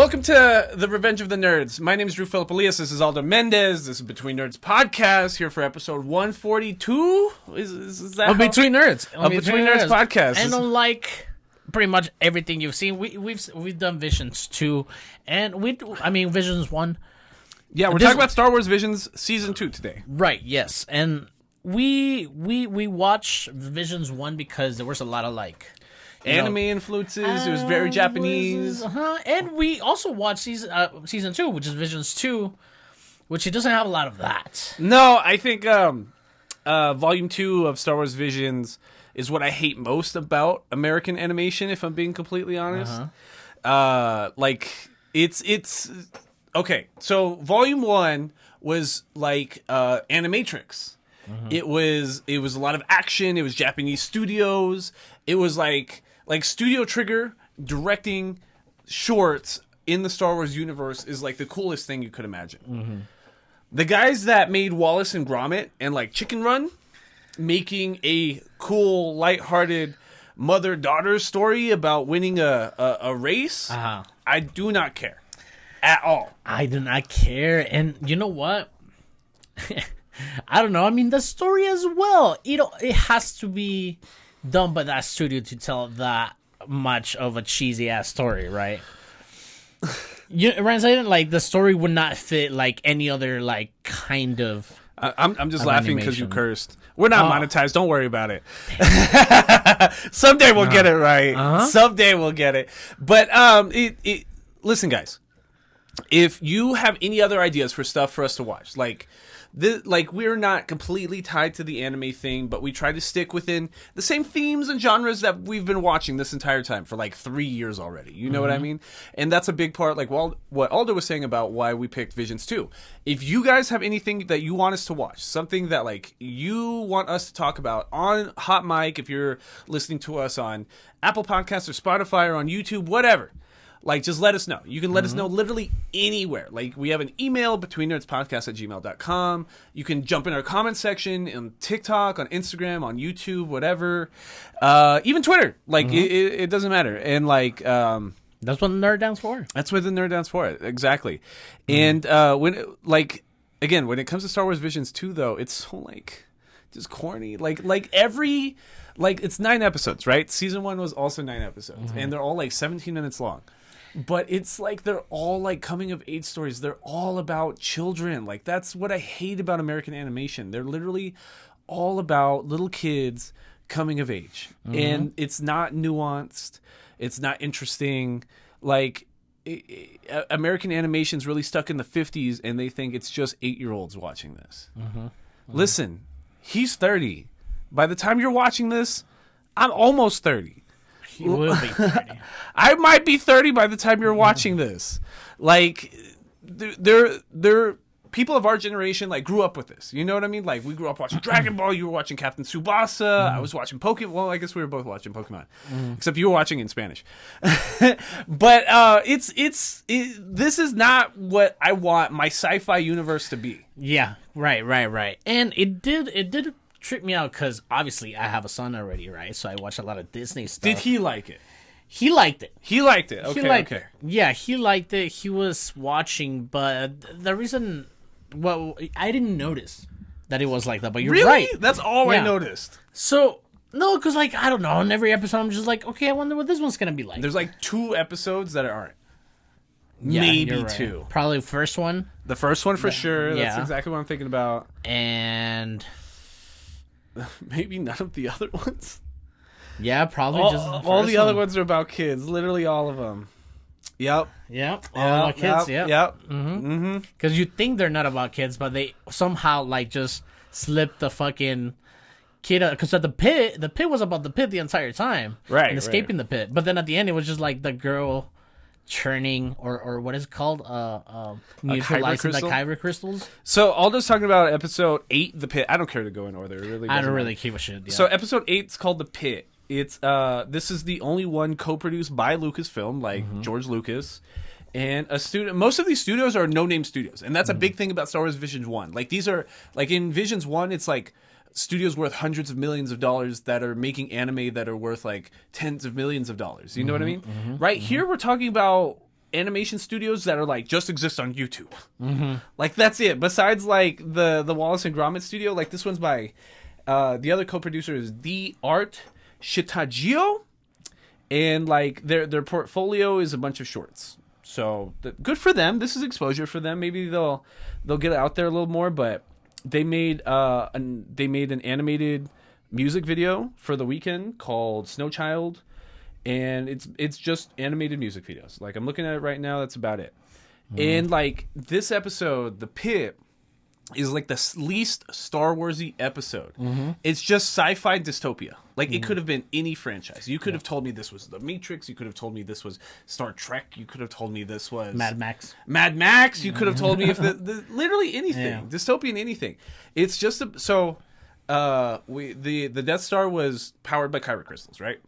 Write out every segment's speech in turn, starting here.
Welcome to the Revenge of the Nerds. My name is Drew Philip Elias. This is Aldo Mendez. This is Between Nerds podcast here for episode 142. Is that Between Nerds? Between Nerds podcast. And unlike pretty much everything you've seen, we've done Visions 2 and Visions 1. Yeah, we're talking about Star Wars Visions Season 2 today. Right, yes. And we watched Visions 1 because there was a lot of anime influences. It was very Japanese. And we also watched season 2, which is Visions 2, which it doesn't have a lot of that. No, I think Volume 2 of Star Wars Visions is what I hate most about American animation, if I'm being completely honest. It's okay. So Volume 1 was like Animatrix. It was a lot of action. It was Japanese studios. It was like Studio Trigger directing shorts in the Star Wars universe is like the coolest thing you could imagine. The guys that made Wallace and Gromit and like Chicken Run, making a cool, lighthearted mother-daughter story about winning a race, I do not care at all. I do not care. And you know what? I don't know. I mean, the story as well. It has to be done by that studio to tell that much of a cheesy ass story, right? Like the story would not fit like any other like kind of. I'm just laughing because you cursed. We're not monetized. Don't worry about it. Someday we'll get it right. Someday we'll get it. But listen, guys. If you have any other ideas for stuff for us to watch, we're not completely tied to the anime thing, but we try to stick within the same themes and genres that we've been watching this entire time for like 3 years already. You know what I mean? And that's a big part, like what Aldo was saying about why we picked Visions 2. If you guys have anything that you want us to watch, something that like you want us to talk about on Hot Mic, if you're listening to us on Apple Podcasts or Spotify or on YouTube, whatever. Like, just let us know. You can let us know literally anywhere. Like, we have an email, betweennerdspodcast@gmail.com. You can jump in our comment section on TikTok, on Instagram, on YouTube, whatever. Even Twitter. Like, it doesn't matter. And, like... that's what the Nerd Down's for. That's what the Nerd Down's for. Exactly. And, when it comes to Star Wars Visions 2, though, it's so, like, just corny. It's 9 episodes, right? Season 1 was also 9 episodes. And they're all, like, 17 minutes long. But it's like they're all like coming of age stories. They're all about children. Like that's what I hate about American animation. They're literally all about little kids coming of age. And it's not nuanced. It's not interesting. Like American animation's really stuck in the 50s and they think it's just 8-year-olds watching this. Listen, he's 30. By the time you're watching this, I'm almost 30. He will be 30. I might be 30 by the time you're watching this. Like, they're people of our generation, like, grew up with this. You know what I mean? Like, we grew up watching Dragon Ball. You were watching Captain Tsubasa. I was watching Pokemon. Well, I guess we were both watching Pokemon. Except you were watching in Spanish. But this is not what I want my sci-fi universe to be. Yeah, right. And it did trick me out because obviously I have a son already, right? So I watch a lot of Disney stuff. Did he like it? He liked it. He liked it. Okay. Yeah, he liked it. He was watching, but the reason, I didn't notice that it was like that. But you're right. That's all I noticed. So no, because like I don't know. In every episode, I'm just like, okay, I wonder what this one's gonna be like. There's like 2 episodes that aren't. Yeah, maybe 2. Probably the first one. The first one for sure. That's exactly what I'm thinking about. And maybe none of the other ones. Yeah, probably just all the other ones are about kids. Literally all of them. Yep. All about kids. Yep. Because you think they're not about kids, but they somehow like just slip the fucking kid. Because at the pit was about the pit the entire time, right? And escaping the pit. But then at the end, it was just like the girl churning or what is it called? Neutralizing the kyber crystals. So Aldo's talking about episode 8, The Pit. I don't care to go in order. It really I don't really give a shit. Yeah. So episode 8 is called The Pit. It's this is the only one co-produced by Lucasfilm, like George Lucas, and a studio. Most of these studios are no-name studios, and that's a big thing about Star Wars Visions 1. Like these are like in Visions 1, it's like studios worth hundreds of millions of dollars that are making anime that are worth like tens of millions of dollars. You know what I mean? Right here, we're talking about animation studios that are like just exist on YouTube. Like that's it. Besides like the Wallace and Gromit studio, like this one's by the other co-producer is D Art Shitagio, and like their portfolio is a bunch of shorts. So good for them. This is exposure for them. Maybe they'll get out there a little more. But they made an animated music video for the weekend called Snow Child, and it's just animated music videos. Like I'm looking at it right now. That's about it. And like this episode, The Pit, is like the least Star Warsy episode. It's just sci-fi dystopia. Like it could have been any franchise. You could have told me this was The Matrix. You could have told me this was Star Trek. You could have told me this was Mad Max. You could have told me if literally anything, dystopian anything. It's just the Death Star was powered by kyber crystals, right?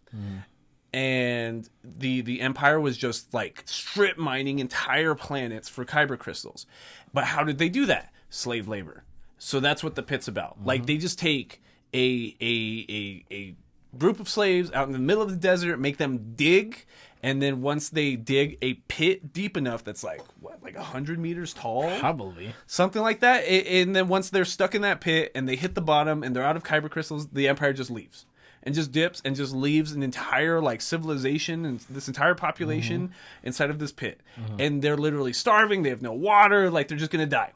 And the Empire was just like strip mining entire planets for kyber crystals. But how did they do that? Slave labor. So that's what The Pit's about. Like they just take a group of slaves out in the middle of the desert, make them dig, and then once they dig a pit deep enough that's like 100 meters tall, Probably. something like that, and then once they're stuck in that pit and they hit the bottom and they're out of kyber crystals, the Empire just leaves and just dips and just leaves an entire like civilization and this entire population inside of this pit, and they're literally starving. They have no water. Like they're just gonna die.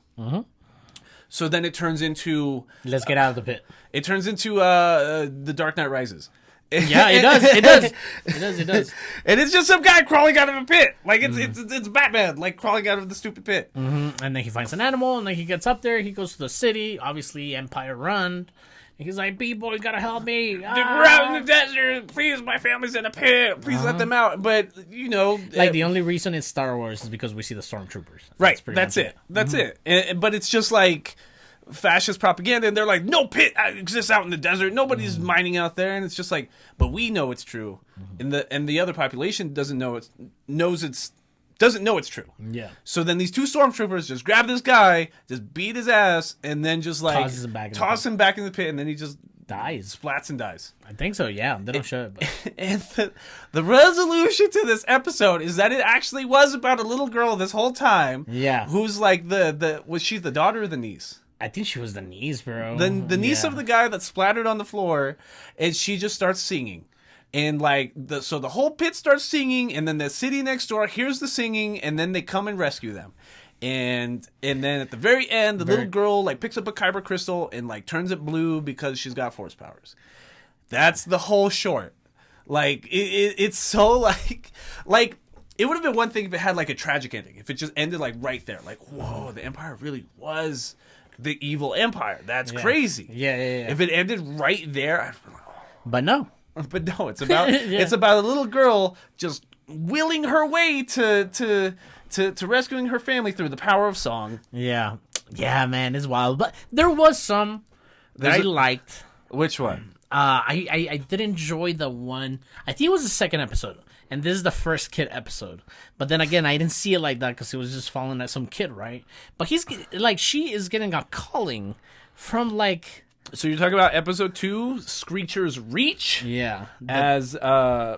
So then it turns into... Let's get out of the pit. It turns into The Dark Knight Rises. Yeah, it does. It does. It does. And it's just some guy crawling out of a pit. Like, it's Batman, like, crawling out of the stupid pit. And then he finds an animal, and then he gets up there. He goes to the city. Obviously, Empire run. And he's like, people, you gotta help me. We're out in the desert. Please, my family's in a pit. Please let them out. But, you know... Like, the only reason it's Star Wars is because we see the stormtroopers. Right, that's it. That's it. But it's just like fascist propaganda, and they're like, no pit exists out in the desert. Nobody's mining out there. And it's just like, but we know it's true. And the other population doesn't know it's true. Yeah. So then these two stormtroopers just grab this guy, just beat his ass, and then just like toss him back in the pit, and then he just dies, splats and dies. I think so. Yeah, they don't show it. But... And the resolution to this episode is that it actually was about a little girl this whole time. Yeah. Who's like was she the daughter or the niece? I think she was the niece, bro. The niece of the guy that splattered on the floor, and she just starts singing. And like so the whole pit starts singing, and then the city next door hears the singing, and then they come and rescue them. And then at the very end, the little girl like picks up a kyber crystal and like turns it blue because she's got force powers. That's the whole short. Like it's so like it would have been one thing if it had like a tragic ending. If it just ended like right there, like whoa, the Empire really was the evil empire. That's crazy. Yeah. If it ended right there, I'd be like, oh. But no. But no, it's about it's about a little girl just willing her way to rescuing her family through the power of song. Yeah, man, it's wild. But there was some that I liked. Which one? I did enjoy the one. I think it was the second episode, and this is the first kid episode. But then again, I didn't see it like that because it was just following at some kid, right? But he's like, she is getting a calling from like. So you're talking about episode 2, Screecher's Reach? Yeah. As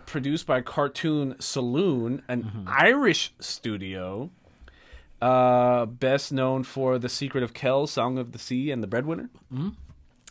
produced by Cartoon Saloon, an Irish studio, best known for The Secret of Kel, Song of the Sea, and The Breadwinner.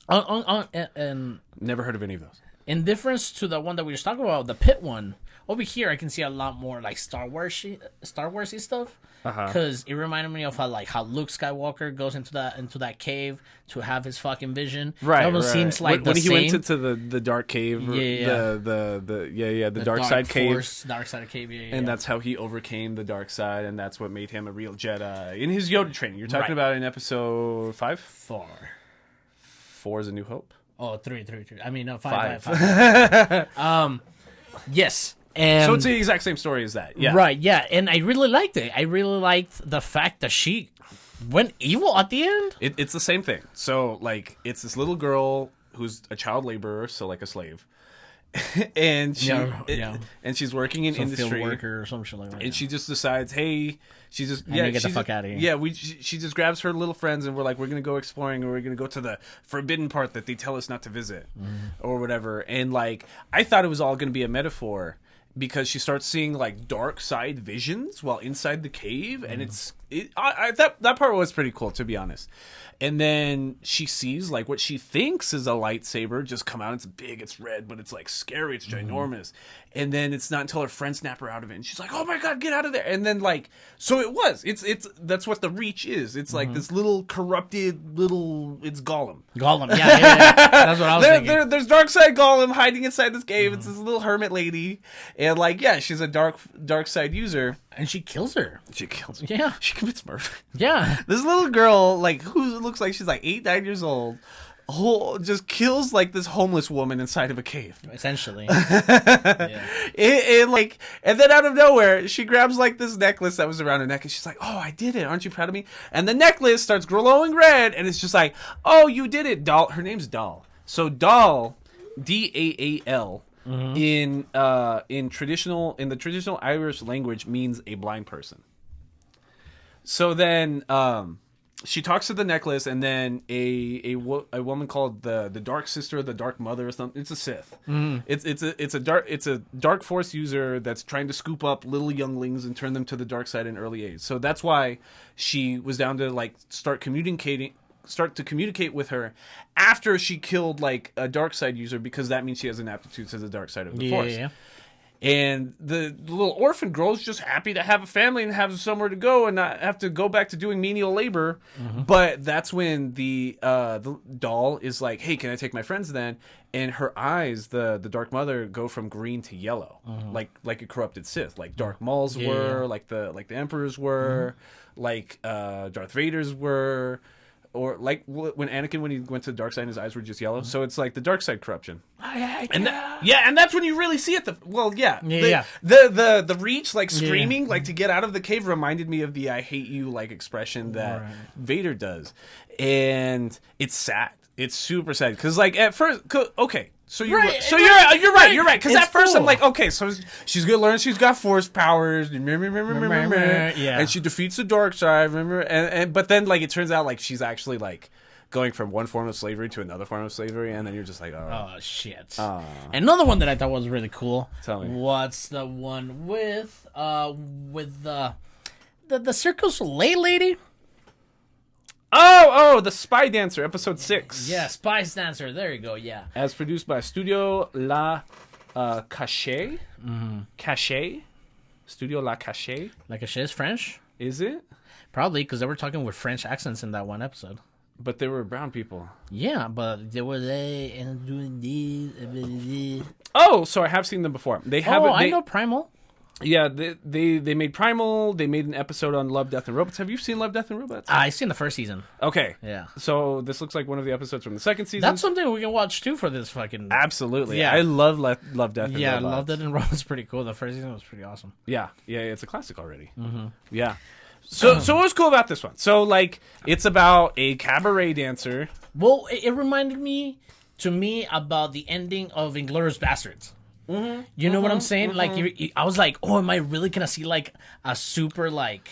And never heard of any of those. In difference to the one that we were just talking about, the Pit one, over here I can see a lot more like Star Warsy stuff. Because it reminded me of how Luke Skywalker goes into that cave to have his fucking vision. Right. It almost seems like when the he same. went into the dark cave. The dark side cave. Dark side cave. Yeah. And that's how he overcame the dark side, and that's what made him a real Jedi in his Yoda training. You're talking about in episode 5? 4 is A New Hope. Oh, 3. I mean, no, 5. Yes. And so it's the exact same story as that. Yeah. Right, yeah. And I really liked it. I really liked the fact that she went evil at the end. It's the same thing. So, like, it's this little girl who's a child laborer, so like a slave. And she's working in industry, field worker or some shit like that. And she just decides, hey, she get the fuck out of here. Yeah, she just grabs her little friends, and we're like, we're gonna go exploring, or we're gonna go to the forbidden part that they tell us not to visit, or whatever. And like, I thought it was all gonna be a metaphor, because she starts seeing like dark side visions while inside the cave, and that part was pretty cool, to be honest. And then she sees like what she thinks is a lightsaber just come out. It's big, it's red, but it's like scary, it's ginormous. And then it's not until her friend snap her out of it, and she's like, "Oh my god, get out of there!" And then like, so it's that's what the Reach is. It's like this little corrupted little. It's Gollum. Gollum, yeah. That's what I was thinking. There's dark side Gollum hiding inside this cave. It's this little hermit lady, and like, yeah, she's a dark side user. And she kills her. Yeah. She commits murder. Yeah. This little girl, like, who looks like she's like 8, 9 years old, just kills like this homeless woman inside of a cave. Essentially. And then out of nowhere, she grabs like this necklace that was around her neck, and she's like, "Oh, I did it. Aren't you proud of me?" And the necklace starts glowing red, and it's just like, "Oh, you did it, Doll." Her name's Doll. So Doll, Daal. In the traditional Irish language means a blind person. So then she talks to the necklace, and then a woman called the Dark Sister, the Dark Mother, or something. It's a Sith. It's a dark Force user that's trying to scoop up little younglings and turn them to the dark side in early age. So that's why she was down to like start to communicate with her after she killed like a dark side user, because that means she has an aptitude to the dark side of the Force. Yeah. And the little orphan girl is just happy to have a family and have somewhere to go and not have to go back to doing menial labor. But that's when the doll is like, "Hey, can I take my friends then?" And her eyes, the Dark Mother, go from green to yellow, like a corrupted Sith, like Darth Maul's were, like the Emperor's were, like Darth Vader's were. Or like when Anakin, when he went to the dark side, his eyes were just yellow. So it's like the dark side corruption. And that's when you really see it. The Reach, like screaming, like to get out of the cave, reminded me of the "I hate you" like expression that Vader does, and it's sad. It's super sad because like at first, okay. So you're right. You're right. Because at first I'm like, okay, so she's gonna learn she's got Force powers, and she defeats the dark side. Remember, and but then like it turns out like she's actually like going from one form of slavery to another form of slavery, and then you're just like, oh shit. Another one that I thought was really cool. Tell me. What's the one with the Cirque du Soleil lady? Oh, the Spy Dancer, episode 6. Yeah, Spy Dancer. There you go. Yeah. As produced by Studio La Cachet. Cachet. Studio La Cachet. La Cachet is French. Is it? Probably, because they were talking with French accents in that one episode. But they were brown people. Yeah, but they were and doing these. Oh, so I have seen them before. I know Primal. Yeah, they made Primal. They made an episode on Love, Death, and Robots. Have you seen Love, Death, and Robots? I've seen the first season. Okay. Yeah. So this looks like one of the episodes from the second season. That's something we can watch, too, for this fucking... Absolutely. Yeah. I love Death, and Robots. Yeah, Love, Death, and Robots is pretty cool. The first season was pretty awesome. Yeah, it's a classic already. Yeah. So what was cool about this one? So, like, it's about a cabaret dancer. Well, it reminded me about the ending of Inglourious Basterds. You know what I'm saying? Like, I was like, oh, am I really gonna see like a super like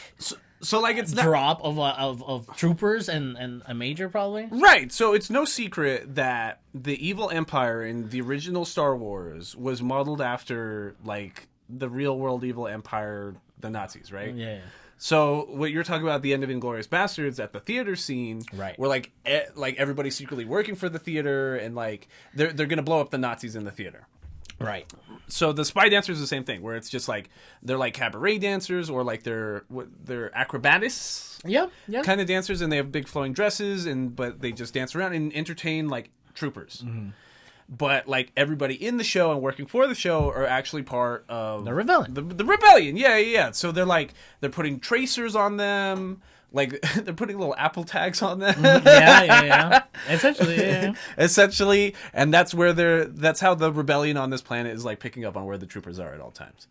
so like it's drop of troopers and a major probably? Right. So it's no secret that the evil empire in the original Star Wars was modeled after like the real world evil empire, the Nazis, right? Yeah. So what you're talking about at the end of Inglourious Basterds at the theater scene, right? Where like everybody's secretly working for the theater and like they're gonna blow up the Nazis in the theater. Right. So the Spy Dancer is the same thing, where it's just like they're like cabaret dancers or like they're acrobatists, kind of dancers, and they have big flowing dresses, but they just dance around and entertain like troopers. But like everybody in the show and working for the show are actually part of the rebellion. The rebellion, yeah. So they're putting tracers on them. Like, they're putting little Apple tags on them. Yeah. Essentially, and that's how the rebellion on this planet is, like, picking up on where the troopers are at all times.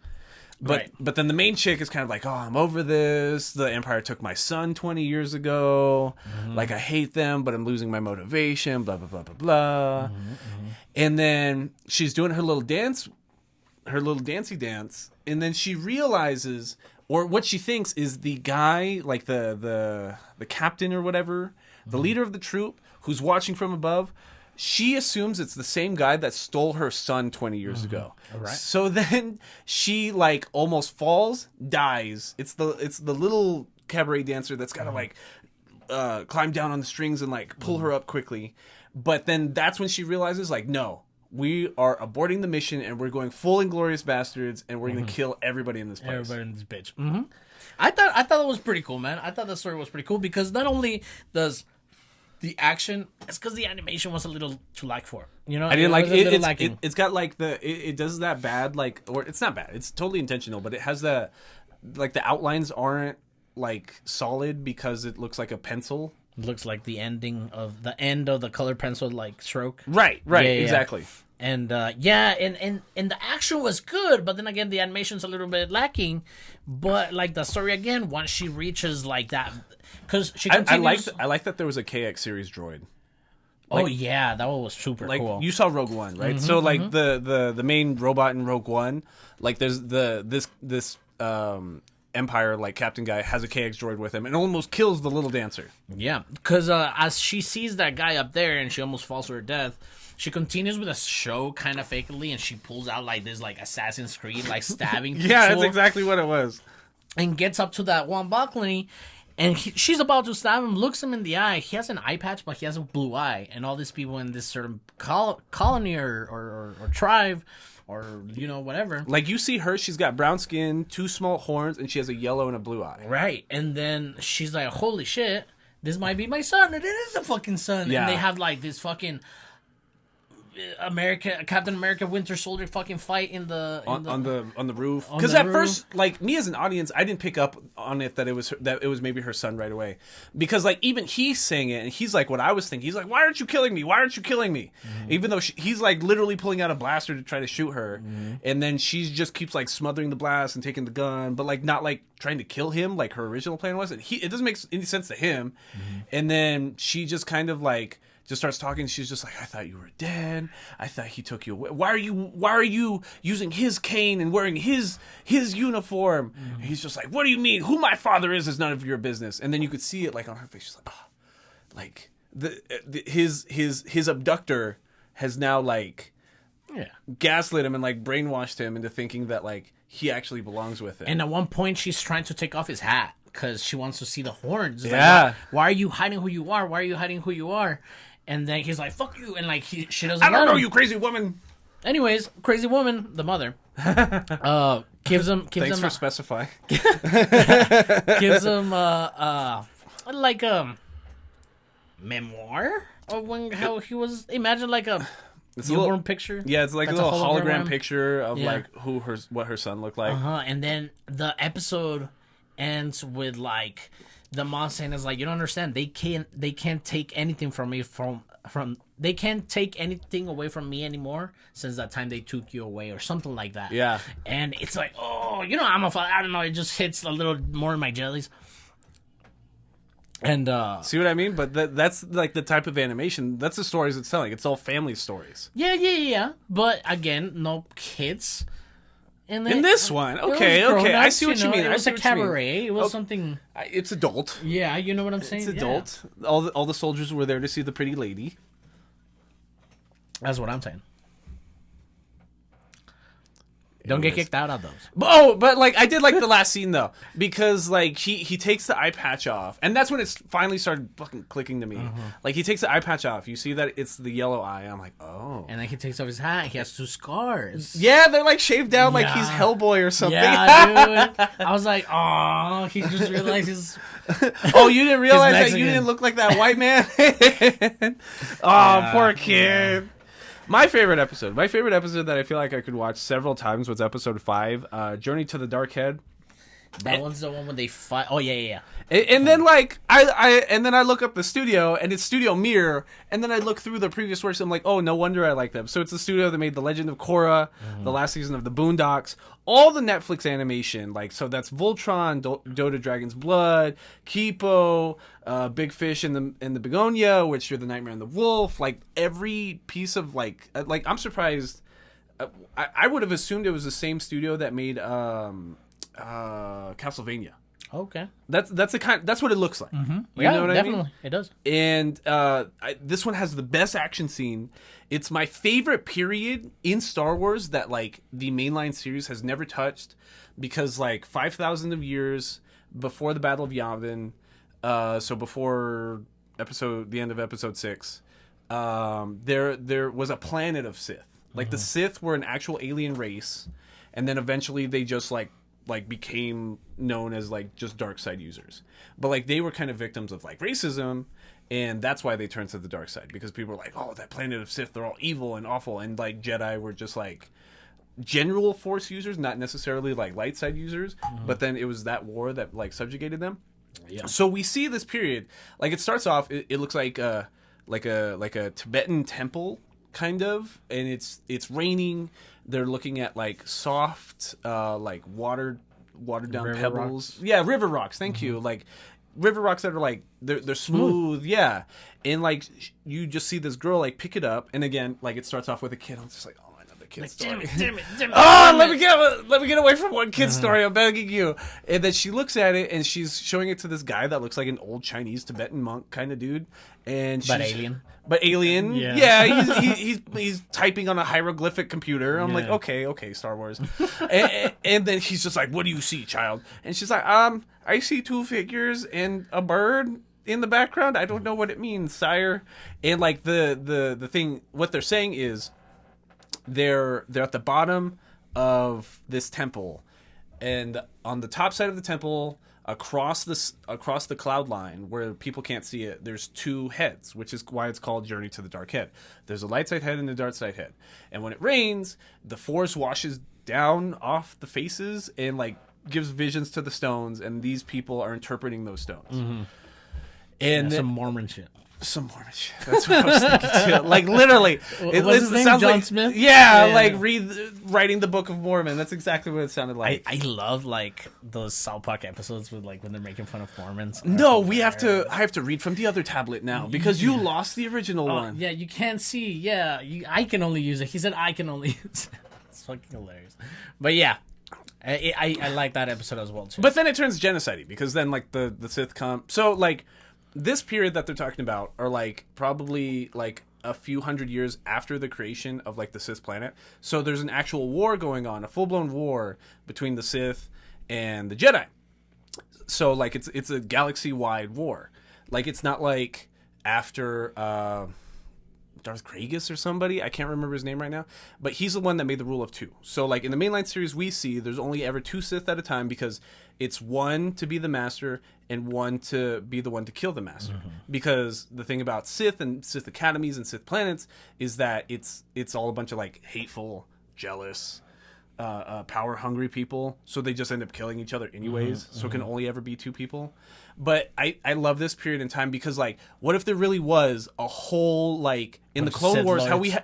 But then the main chick is kind of like, oh, I'm over this. The Empire took my son 20 years ago. Like, I hate them, but I'm losing my motivation, blah, blah, blah, blah, blah. And then she's doing her little dance, her little dancey dance, and then she realizes... Or what she thinks is the guy, like the captain or whatever, the leader of the troop, who's watching from above, she assumes it's the same guy that stole her son 20 years ago. All right. So then she like almost falls, dies. It's the little cabaret dancer that's got to like climb down on the strings and like pull her up quickly. But then that's when she realizes like, no, we are aborting the mission and we're going full Inglourious Bastards and we're going to kill everybody in this place. Everybody in this bitch. Mm-hmm. I thought it was pretty cool, man. I thought the story was pretty cool because not only does the action, it's because the animation was a little too light for it. You know, I didn't like it. It's got like it does that bad like, or it's not bad. It's totally intentional, but it has the like the outlines aren't like solid because it looks like a pencil. It looks like the end of the colored pencil like stroke. Right, exactly. Yeah. And and the action was good, but then again the animation's a little bit lacking. But like the story again, once she reaches like that, because she continues. I like that there was a KX series droid. Like, that one was super cool. You saw Rogue One, right? So like the main robot in Rogue One, like there's this Empire like captain guy has a KX droid with him and almost kills the little dancer. Yeah, because as she sees that guy up there and she almost falls to her death, she continues with a show kind of fakely and she pulls out like this like Assassin's Creed like stabbing. Yeah, that's exactly what it was. And gets up to that one balcony and she's about to stab him, looks him in the eye. He has an eye patch, but he has a blue eye. And all these people in this certain colony or tribe or, you know, whatever. Like, you see her, she's got brown skin, 2 small horns, and she has a yellow and a blue eye. Right. And then she's like, holy shit, this might be my son. And it is the fucking son. Yeah. And they have, like, this fucking Captain America Winter Soldier fucking fight on the roof. Because at first, like, me as an audience, I didn't pick up on it that it was maybe her son right away. Because like even he's saying it, and he's like what I was thinking. He's like, "Why aren't you killing me? Why aren't you killing me?" Mm-hmm. Even though he's like literally pulling out a blaster to try to shoot her, and then she just keeps like smothering the blast and taking the gun, but like not like trying to kill him like her original plan was. It doesn't make any sense to him. Mm-hmm. And then she just kind of like. Just starts talking. She's just like, I thought you were dead. I thought he took you away. Why are you using his cane and wearing his uniform? Mm-hmm. And he's just like, what do you mean? Who my father is none of your business. And then you could see it like on her face. She's like, oh, like his abductor has now like gaslit him and like brainwashed him into thinking that like he actually belongs with him. And at one point, she's trying to take off his hat because she wants to see the horns. It's like, why are you hiding who you are? Why are you hiding who you are? And then he's like, fuck you. And like, she doesn't I don't know, you crazy woman. Anyways, crazy woman, the mother, gives him... Thanks for specifying. Gives him, like a memoir of how he was... Imagine like a newborn picture. Yeah, it's like a little hologram picture of like what her son looked like. And then the episode ends with like... The mom saying is like, you don't understand. They can't take anything from me they can't take anything away from me anymore since that time they took you away or something like that. Yeah. And it's like, oh, you know, I don't know. It just hits a little more in my jellies. And see what I mean? But that's like the type of animation. That's the stories it's telling. It's all family stories. Yeah. But again, no kids. In this one, okay, I see what you mean. It was a cabaret. It was something. It's adult. Yeah, you know what I'm saying. It's adult. Yeah. All the soldiers were there to see the pretty lady. That's what I'm saying. Don't get kicked out of those. But like I did like the last scene though, because like he takes the eye patch off, and that's when it finally started fucking clicking to me. Like he takes the eye patch off, you see that it's the yellow eye. I'm like, oh. And then he takes off his hat. He has 2 scars. Yeah, they're like shaved down like he's Hellboy or something. Yeah, dude. I was like, oh, he just realized his. Oh, you didn't realize that you didn't look like that white man. Oh, poor kid. My favorite episode that I feel like I could watch several times was episode 5, Journey to the Dark Head. That one's the one when they fight. Oh yeah. And then like I look up the studio and it's Studio Mir, and then I look through the previous works and I'm like, oh, no wonder I like them. So it's the studio that made The Legend of Korra, the last season of The Boondocks, all the Netflix animation. Like, so that's Voltron, Dota Dragon's Blood, Kipo, Big Fish and the Begonia, which are the Nightmare and the Wolf. Like every piece of like I'm surprised. I would have assumed it was the same studio that made Castlevania. Okay. That's what it looks like. Mm-hmm. You know what definitely. I mean? It does. And this one has the best action scene. It's my favorite period in Star Wars that like the mainline series has never touched, because like 5,000 of years before the Battle of Yavin, so before the end of Episode 6, there was a planet of Sith. Like the Sith were an actual alien race, and then eventually they just like became known as like just dark side users. But like they were kind of victims of like racism, and that's why they turned to the dark side, because people were like, oh, that planet of Sith, they're all evil and awful, and like Jedi were just like general Force users, not necessarily like light side users. But then it was that war that like subjugated them. Yeah. So we see this period, like it starts off, it looks like a Tibetan temple kind of, and it's raining. They're looking at like soft like watered down river pebbles rocks. Yeah, river rocks, thank you. Like river rocks that are like they're smooth. Yeah, and like you just see this girl like pick it up, and again like it starts off with a kid. I'm just like, oh, another kid story. Damn it. Oh, let me get away from one kid story. I'm begging you. And then she looks at it, and she's showing it to this guy that looks like an old Chinese Tibetan monk kind of dude, and But alien, yeah, he's typing on a hieroglyphic computer. I'm like, okay, Star Wars. and then he's just like, what do you see, child? And she's like, I see two figures and a bird in the background. I don't know what it means, sire. And like the thing, what they're saying is, they're at the bottom of this temple, and on the top side of the temple, across the cloud line where people can't see it, there's two heads, which is why it's called Journey to the Dark Head. There's a light side head and a dark side head, and when it rains, the Force washes down off the faces and like gives visions to the stones, and these people are interpreting those stones. And some Mormon shit. That's what I was thinking too. Like literally, What's his name? John like, Smith. Yeah, like writing the Book of Mormon. That's exactly what it sounded like. I love like those South Park episodes with like when they're making fun of Mormons. No, I have to read from the other tablet now because you lost the original one. Yeah, you can't see. Yeah, I can only use it. He said I can only use it. It's fucking hilarious. But yeah. I like that episode as well too. But then it turns genocide because then like the Sith come. So like this period that they're talking about are like probably like a few hundred years after the creation of like the Sith planet. So there's an actual war going on, a full-blown war between the Sith and the Jedi. So like it's a galaxy-wide war. Like it's not like after Darth Kragus or somebody. I can't remember his name right now, but he's the one that made the rule of two. So like in the mainline series we see there's only ever two Sith at a time because it's one to be the master and one to be the one to kill the master. Because the thing about Sith and Sith academies and Sith planets is that it's all a bunch of like hateful, jealous, power hungry people, so they just end up killing each other anyways. So it can only ever be two people. But I love this period in time because like what if there really was a whole like in the Clone Wars how we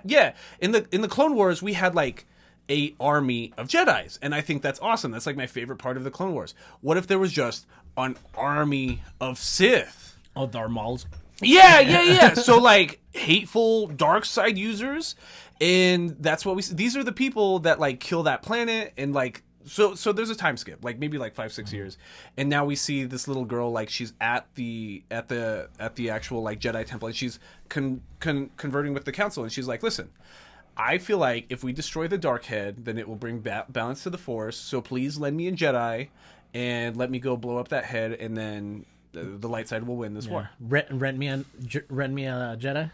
in the Clone Wars we had like a army of Jedis, and I think that's awesome. That's like my favorite part of the Clone Wars. What if there was just an army of Sith? Oh, Darth Mauls. Yeah. So like hateful dark side users, and that's what we see. These are the people that like kill that planet, and like so there's a time skip, like maybe like 5-6 years, and now we see this little girl like she's at the actual like Jedi temple, and she's converting with the council, and she's like, listen, I feel like if we destroy the Dark Head, then it will bring balance to the Force. So please lend me a Jedi, and let me go blow up that head, and then the light side will win this war. Rent me a Jedi.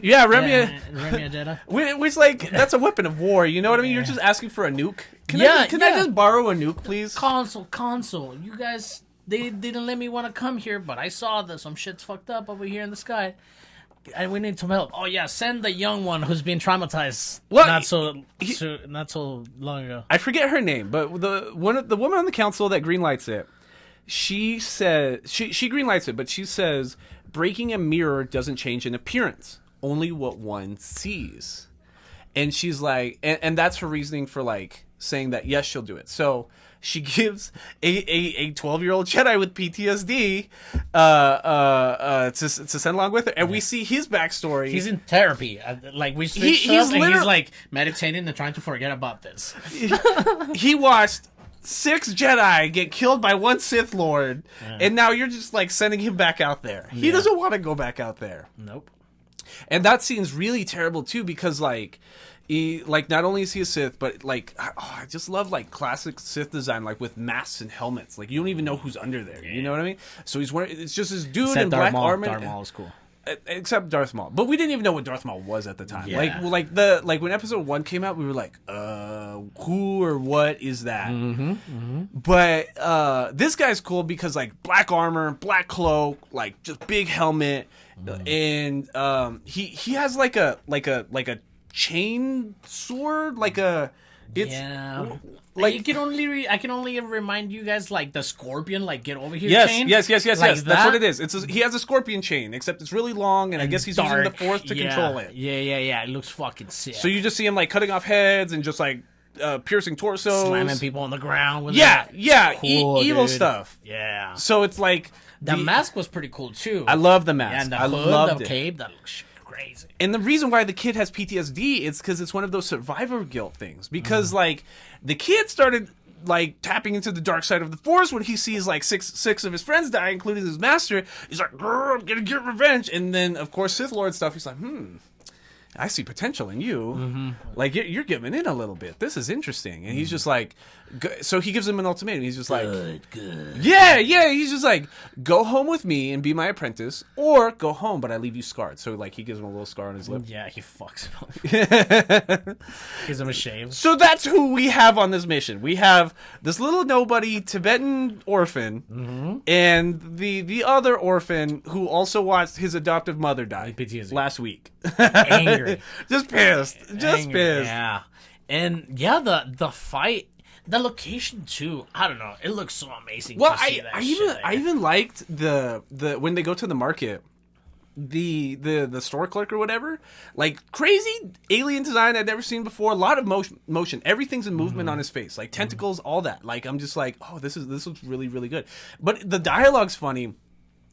Yeah, rent me a Jedi. Which like that's a weapon of war. You know what I mean? You're just asking for a nuke. Can I just borrow a nuke, please? Console. You guys, they didn't let me want to come here, but I saw this. Some shit's fucked up over here in the sky. And we need some help. Oh yeah, send the young one who's been traumatized not so long ago. I forget her name, but the woman on the council that greenlights it, she says she greenlights it, but she says breaking a mirror doesn't change an appearance, only what one sees. And she's like, and that's her reasoning for like saying that yes, she'll do it. So she gives a 12-year-old Jedi with PTSD to send along with her, and we see his backstory. He's in therapy, like we switched up, and he's like meditating and trying to forget about this. He watched 6 Jedi get killed by 1 Sith Lord, and now you're just like sending him back out there. He doesn't want to go back out there. Nope. And that scene's really terrible too, because like not only is he a Sith, but like I just love like classic Sith design, like with masks and helmets. Like you don't even know who's under there. You know what I mean? So he's wearing, it's just this dude in black armor. Darth Maul is cool. Except Darth Maul, but we didn't even know what Darth Maul was at the time. Yeah. Like when Episode 1 came out, we were like, who or what is that? But this guy's cool because like black armor, black cloak, like just big helmet, and he has like a chain sword, like a like I can only remind you guys like the scorpion, like get over here. Yes, chain. yes. Like That's what it is. He has a scorpion chain, except it's really long, and I guess he's using the Force to control it. Yeah. It looks fucking sick. So you just see him like cutting off heads and just like piercing torsos, slamming people on the ground with cool, evil stuff. Yeah. So it's like the mask was pretty cool too. I love the mask. Yeah, and the I hood, loved the it. cape, that looks crazy. And the reason why the kid has PTSD is because it's one of those survivor guilt things. Because like the kid started like tapping into the dark side of the Force when he sees like six of his friends die, including his master. He's like, I'm gonna get revenge. And then of course Sith Lord stuff. He's like, I see potential in you. Like you're giving in a little bit. This is interesting. And he's just like, so he gives him an ultimatum. He's just like, good. Yeah. He's just like, go home with me and be my apprentice, or go home, but I leave you scarred. So like he gives him a little scar on his lip. Yeah, he fucks him up. Gives him a shave. So that's who we have on this mission. We have this little nobody Tibetan orphan, and the other orphan who also watched his adoptive mother die last week. Angry. Just pissed. Pissed. Yeah. And yeah, the fight, the location too. I don't know. It looks so amazing. Well, to see that I even liked the when they go to the market, the store clerk or whatever, like crazy alien design I'd never seen before. A lot of motion. Everything's in movement on his face, like tentacles, all that. Like I'm just like, oh, this looks really, really good. But the dialogue's funny.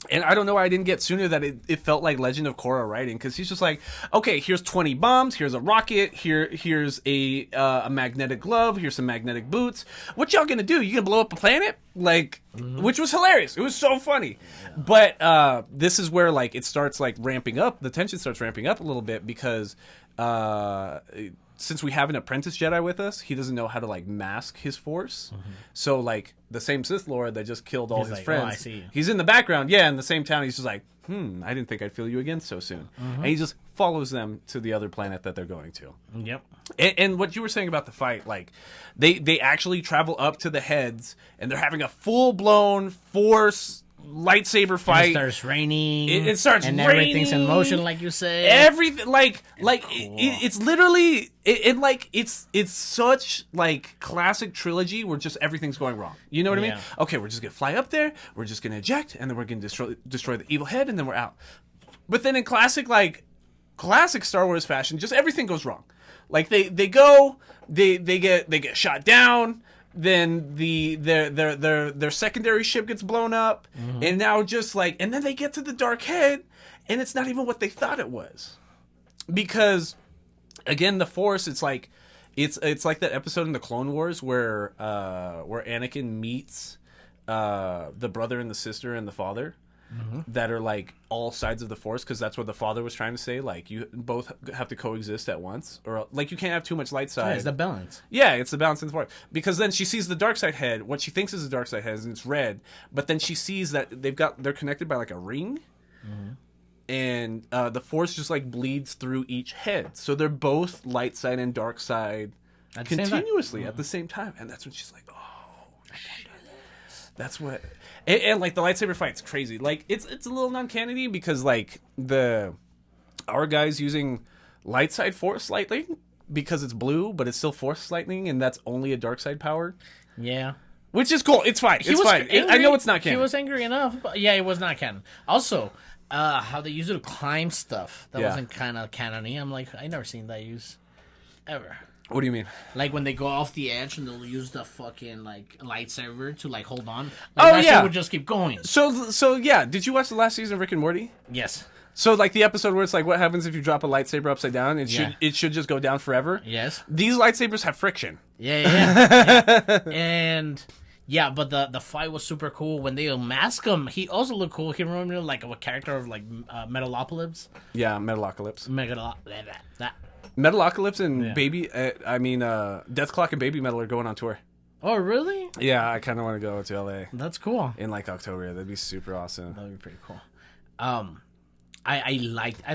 And I don't know why I didn't get sooner that it felt like Legend of Korra writing, because he's just like, okay, here's 20 bombs, here's a rocket, here's a magnetic glove, here's some magnetic boots. What y'all gonna do? You gonna blow up a planet? Like, which was hilarious. It was so funny. But this is where like it starts like ramping up. The tension starts ramping up a little bit because since we have an apprentice Jedi with us, he doesn't know how to like mask his Force. So like the same Sith Lord that just killed all his friends, I see. he's in the background, in the same town. He's just like, I didn't think I'd feel you again so soon. And he just follows them to the other planet that they're going to. Yep. And what you were saying about the fight, like they actually travel up to the heads and they're having a full blown Force lightsaber fight. And it starts raining. It starts and raining. Everything's in motion, like you say. Everything, like cool. it's literally it's such like classic trilogy where just everything's going wrong. You know what I mean? Okay, we're just gonna fly up there. We're just gonna eject, and then we're gonna destroy the evil head, and then we're out. But then in classic Star Wars fashion, just everything goes wrong. Like they get shot down. Then their secondary ship gets blown up, and now just like, and then they get to the dark head, and it's not even what they thought it was, because again, the Force, it's like like that episode in the Clone Wars where Anakin meets the brother and the sister and the father. That are like all sides of the Force, because that's what the father was trying to say. Like you both have to coexist at once, or like you can't have too much light side. Yeah, it's the balance. Yeah, it's the balance in the Force. Because then she sees the dark side head, what she thinks is the dark side head, and it's red. But then she sees that they're connected by like a ring, and the Force just like bleeds through each head, so they're both light side and dark side continuously at the same time. And that's when she's like, oh, I can do this. That's what. And like the lightsaber fight's crazy. Like it's a little uncanny because like our guy's using light side Force lightning because it's blue, but it's still Force lightning, and that's only a dark side power. Yeah, which is cool. It's fine. It's fine. Angry. I know it's not canon. He was angry enough, but yeah, it was not canon. Also, how they use it to climb stuff that wasn't kind of canon-y. I'm like, I never seen that use ever. What do you mean? Like when they go off the edge and they'll use the fucking like lightsaber to like hold on. Like, that shit would just keep going. So yeah. Did you watch the last season of Rick and Morty? Yes. So, like, the episode where it's like, what happens if you drop a lightsaber upside down? It should just go down forever? Yes. These lightsabers have friction. Yeah. And, yeah, but the fight was super cool. When they unmask him, he also looked cool. He reminded me, like, of a character of, like, Metalocalypse. Yeah, Metalocalypse. That. Metalocalypse and Death Clock and Baby Metal are going on tour. Oh, really? Yeah, I kind of want to go to LA. That's cool. In, like, October. That'd be super awesome. That'd be pretty cool. I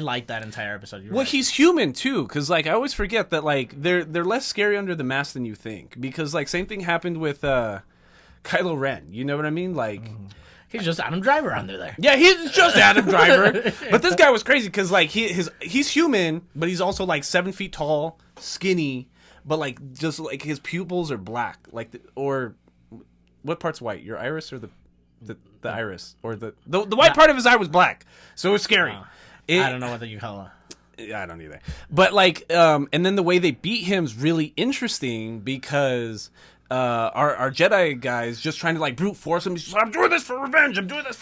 like that entire episode. Well, he's human too, because like I always forget that like they're less scary under the mask than you think. Because like same thing happened with Kylo Ren. You know what I mean? Like he's just Adam Driver under there. Yeah, he's just Adam Driver. But this guy was crazy because like he's human, but he's also like 7 feet tall, skinny, but like just like his pupils are black. Like or what part's white? Your iris or the iris or the white part of his eye was black, so it was scary. I don't know what you call it. I don't either. But like, and then the way they beat him is really interesting because our Jedi guy's just trying to like brute force him. He's just like, I'm doing this for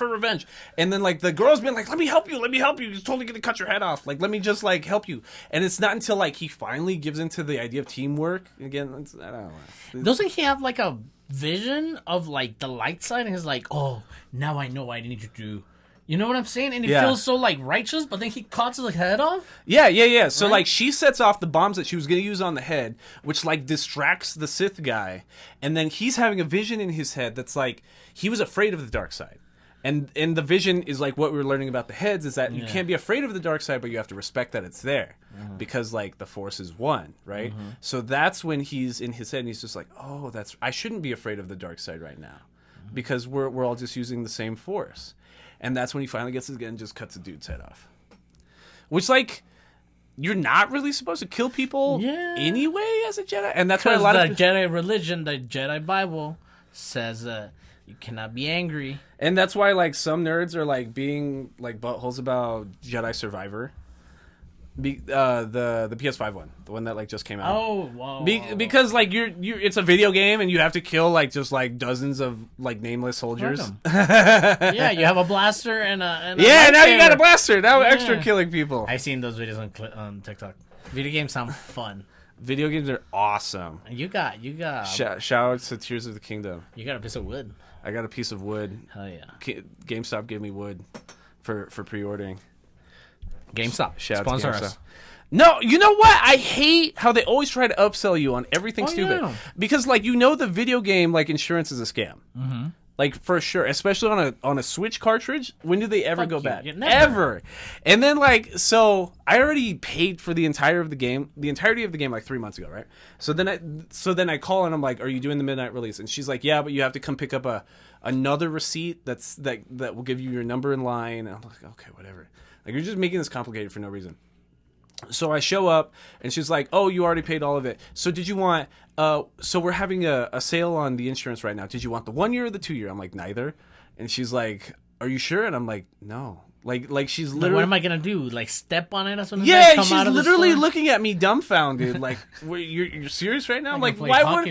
revenge. And then like the girl's been like, let me help you. He's totally gonna cut your head off. Like, let me just like help you. And it's not until like he finally gives into the idea of teamwork again. I don't know. Doesn't he have like a vision of like the light side, and he's like, oh, now I know what I need to do. You know what I'm saying? And he feels so like righteous, but then he cuts his head off. Yeah. So like she sets off the bombs that she was going to use on the head, which like distracts the Sith guy, and then he's having a vision in his head that's like he was afraid of the dark side. And the vision is like what we were learning about the heads is that you can't be afraid of the dark side, but you have to respect that it's there because like the Force is one, right? So that's when he's in his head and he's just like, oh, I shouldn't be afraid of the dark side right now because we're all just using the same Force. And that's when he finally gets his gun and just cuts a dude's head off. Which like you're not really supposed to kill people anyway as a Jedi, and that's why a lot of Jedi religion, the Jedi Bible says you cannot be angry. And that's why, like, some nerds are, like, being, like, buttholes about Jedi Survivor. The PS5 one. The one that, like, just came out. Oh, wow. Because, like, it's a video game, and you have to kill, like, just, like, dozens of, like, nameless soldiers. Yeah, you have a blaster and a yeah, now you got a blaster. Now extra killing people. I've seen those videos on TikTok. Video games sound fun. Video games are awesome. You got... Shout out to Tears of the Kingdom. You got a piece of wood. I got a piece of wood. Hell yeah. GameStop gave me wood for pre-ordering. GameStop. Shout Sponsor out to GameStop. us. No, you know what? I hate how they always try to upsell you on everything stupid. Yeah. Because, like, you know the video game, like, insurance is a scam. Mm-hmm. Like, for sure. Especially on a Switch cartridge. When do they ever go bad? Ever. And then, like, so I already paid for the entirety of the game, like 3 months ago, right? So then I call and I'm like, are you doing the midnight release? And she's like, yeah, but you have to come pick up another receipt that will give you your number in line. And I'm like, okay, whatever. Like, you're just making this complicated for no reason. So I show up, and she's like, oh, you already paid all of it. So did you want... so we're having a sale on the insurance right now. Did you want the 1 year or the 2 year? I'm like, neither. And she's like, are you sure? And I'm like, no. Like she's literally... What am I going to do? Like, step on it as soon as I come out of the store? Yeah, she's literally looking at me dumbfounded. Like, you're serious right now? Like, why would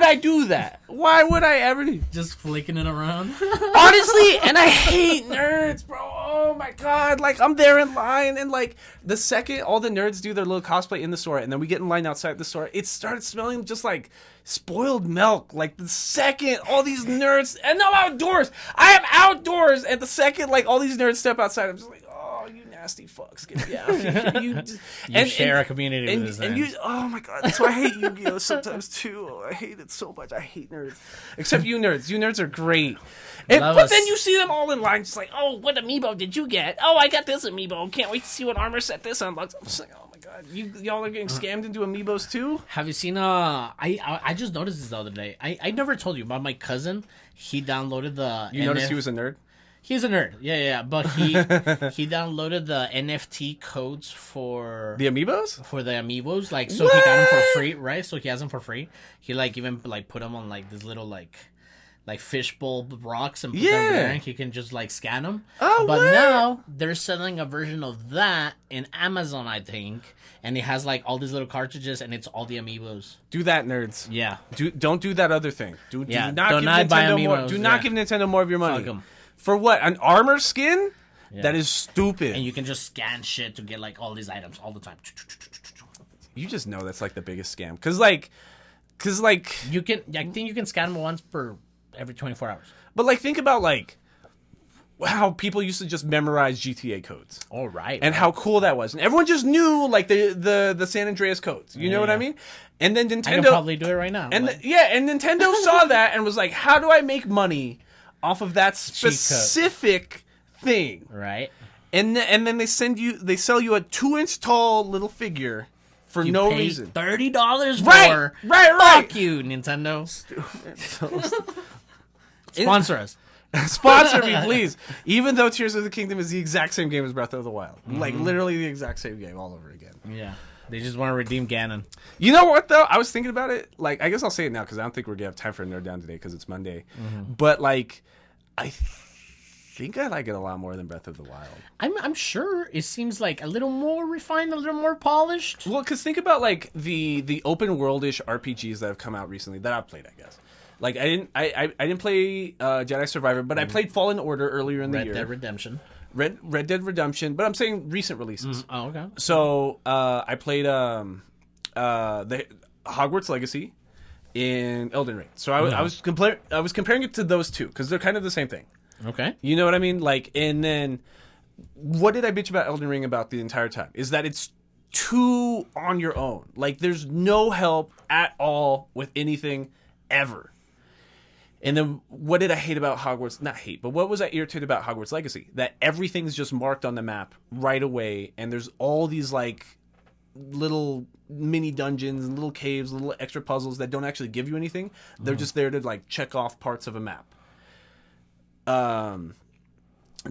I do that? Why would I ever... Just flicking it around? Honestly, and I hate nerds, bro. Oh, my God. Like, I'm there in line, and, like, the second all the nerds do their little cosplay in the store, and then we get in line outside the store, it started smelling just like spoiled milk. Like, the second all these nerds... And I'm outdoors. I am outdoors. And the second, like, all these nerds step outside, I'm just like, oh, you nasty fucks. Get me out of here. You share a community with this. And you... Oh, my God. That's why I hate Yu-Gi-Oh! Sometimes, too. Oh, I hate it so much. I hate nerds. Except you nerds. You nerds are great. But then you see them all in line, just like, oh, what amiibo did you get? Oh, I got this amiibo. Can't wait to see what armor set this unlocks. I'm just like, oh my God, y'all are getting scammed into amiibos too? Have you seen? I just noticed this the other day. I never told you about my cousin. He downloaded the. You noticed he was a nerd? He's a nerd. Yeah. But he downloaded the NFT codes for the amiibos. For the amiibos, like so he got them for free, right? So he has them for free. He like even like put them on like this little like fishbowl rocks and put them there, and he can just like scan them. Oh, but now they're selling a version of that in Amazon, I think, and it has like all these little cartridges, and it's all the amiibos. Do that, nerds. Yeah. Don't do that other thing. Do not buy amiibos. Do not give Nintendo more of your money. For what? An armor skin? Yeah. That is stupid. And you can just scan shit to get like all these items all the time. You just know that's like the biggest scam. Cause like you can. I think you can scan them once per every 24 hours. But like think about like how people used to just memorize GTA codes. All right. And how cool that was. And everyone just knew like the San Andreas codes. You know what I mean? And then Nintendo I can probably do it right now. And and Nintendo saw that and was like, how do I make money off of that specific thing? Right. And then they sell you a 2-inch tall little figure for no reason. $30 for. Right. Fuck you, Nintendo. Sponsor us. Sponsor me, please. Even though Tears of the Kingdom is the exact same game as Breath of the Wild. Like, literally the exact same game all over again. Yeah. They just want to redeem Ganon. You know what, though? I was thinking about it. Like, I guess I'll say it now because I don't think we're going to have time for a Nerd Down today because it's Monday. But, like, I think I like it a lot more than Breath of the Wild. I'm sure it seems like a little more refined, a little more polished. Well, because think about, like, the open world-ish RPGs that have come out recently that I've played, I guess. Like I didn't play Jedi Survivor, but I played Fallen Order earlier in the year. Red Dead Redemption. Red Dead Redemption, but I'm saying recent releases. Oh, okay. So I played the Hogwarts Legacy in Elden Ring. So I was comparing it to those two because they're kind of the same thing. Okay. You know what I mean? Like, and then what did I bitch about Elden Ring about the entire time? Is that it's too on your own. Like, there's no help at all with anything ever. And then what did I hate about Hogwarts? Not hate, but what was I irritated about Hogwarts Legacy? That everything's just marked on the map right away, and there's all these like little mini dungeons and little caves, little extra puzzles that don't actually give you anything. They're just there to like check off parts of a map.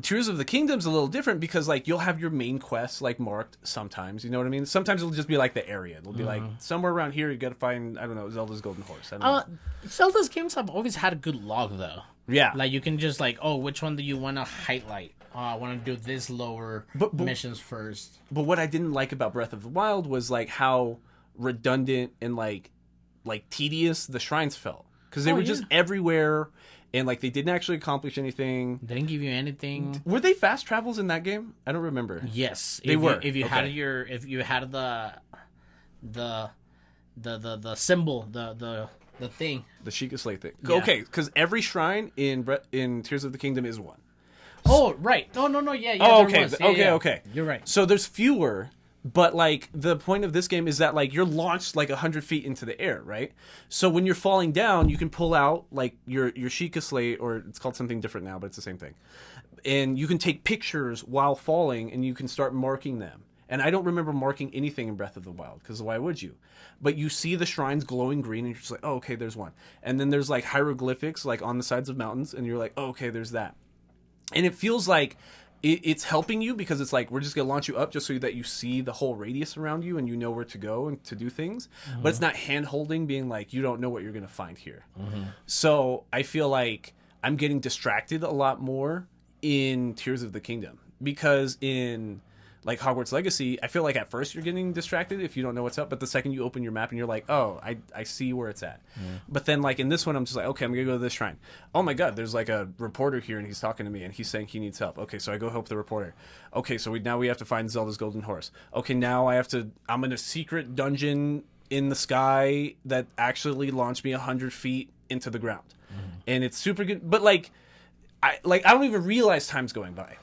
Tears of the Kingdom's a little different because like you'll have your main quests like marked sometimes, you know what I mean? Sometimes it'll just be like the area. It'll be like somewhere around here you got to find, I don't know, Zelda's Golden Horse. I don't know. Zelda's games have always had a good log though. Yeah. Like you can just like, oh, which one do you want to highlight? I want to do this lower missions first. But what I didn't like about Breath of the Wild was like how redundant and like tedious the shrines felt because they were just everywhere. And, like, they didn't actually accomplish anything. They didn't give you anything. Were they fast travels in that game? I don't remember. Yes. They were. If you had the symbol, the thing. The Sheikah Slate thing. Yeah. Okay, because every shrine in Tears of the Kingdom is one. Oh, right. No, yeah. Oh, okay. Okay. You're right. So there's fewer, but, like, the point of this game is that, like, you're launched, like, 100 feet into the air, right? So when you're falling down, you can pull out, like, your Sheikah Slate, or it's called something different now, but it's the same thing. And you can take pictures while falling, and you can start marking them. And I don't remember marking anything in Breath of the Wild, because why would you? But you see the shrines glowing green, and you're just like, oh, okay, there's one. And then there's, like, hieroglyphics, like, on the sides of mountains, and you're like, oh, okay, there's that. And it feels like it's helping you because it's like we're just going to launch you up just so that you see the whole radius around you and you know where to go and to do things. But it's not hand-holding, being like, you don't know what you're going to find here. So I feel like I'm getting distracted a lot more in Tears of the Kingdom because in like Hogwarts Legacy, I feel like at first you're getting distracted if you don't know what's up, but the second you open your map and you're like, oh, I see where it's at. But then like in this one, I'm just like, okay, I'm gonna go to this shrine. Oh my god, there's like a reporter here and he's talking to me and he's saying he needs help. Okay, so I go help the reporter. Okay, so now we have to find Zelda's Golden Horse. Okay, now I'm in a secret dungeon in the sky that actually launched me 100 feet into the ground. And it's super good, but like I don't even realize time's going by.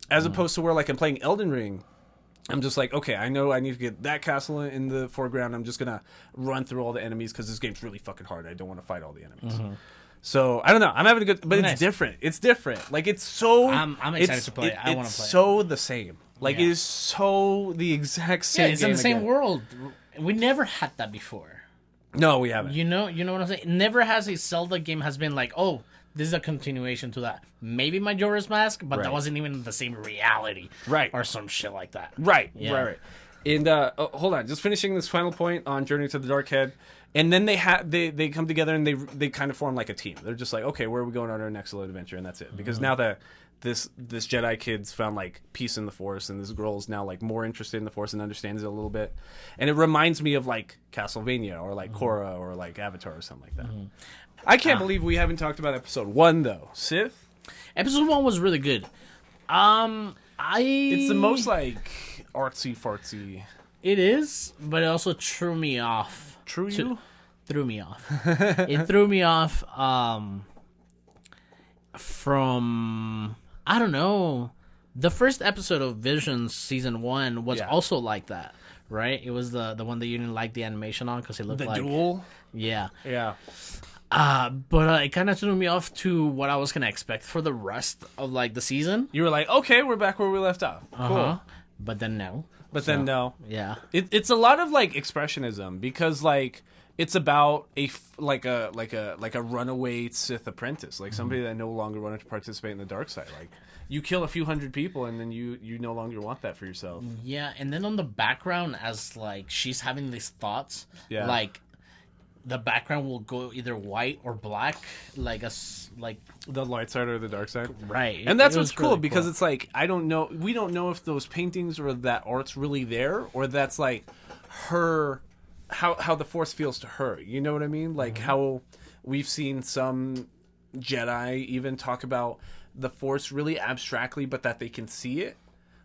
As opposed to where, like, I'm playing Elden Ring, I'm just like, okay, I know I need to get that castle in the foreground. I'm just going to run through all the enemies because this game's really fucking hard. I don't want to fight all the enemies. So, I don't know. I'm having a good... But it's different. It's different. Like, it's so... I'm excited to play it. I want to play it. It's so the same. Like, it is so the exact same game. Yeah, it's in the same world. We never had that before. No, we haven't. You know what I'm saying? Never has a Zelda game has been like, oh... This is a continuation to that. Maybe Majora's Mask, but that wasn't even the same reality. Right. Or some shit like that. Right. And hold on, just finishing this final point on Journey to the Dark Head. And then they come together and they kind of form like a team. They're just like, okay, where are we going on our next little adventure? And that's it. Because now that this Jedi kid's found like peace in the Force, and this girl's now like more interested in the Force and understands it a little bit. And it reminds me of like Castlevania or like Korra or like Avatar or something like that. I can't believe we haven't talked about episode 1 though. Sith? Episode 1 was really good. It's the most like artsy fartsy. It is, but it also threw me off. Threw me off. It threw me off. From I don't know. The first episode of Visions season 1 was also like that, right? It was the one that you didn't like the animation on because it looked like the duel. Yeah. But it kind of threw me off to what I was gonna expect for the rest of like the season. You were like, okay, we're back where we left off. Cool. But then no. Then no. Yeah. It's a lot of like expressionism because like it's about a runaway Sith apprentice, like somebody that no longer wanted to participate in the dark side. Like you kill a few hundred people and then you no longer want that for yourself. Yeah, and then on the background as like she's having these thoughts, like the background will go either white or black, like the light side or the dark side, right? And that's what's cool because it's like we don't know if those paintings or that art's really there or that's like her. How the Force feels to her, you know what I mean? Like how we've seen some Jedi even talk about the Force really abstractly, but that they can see it.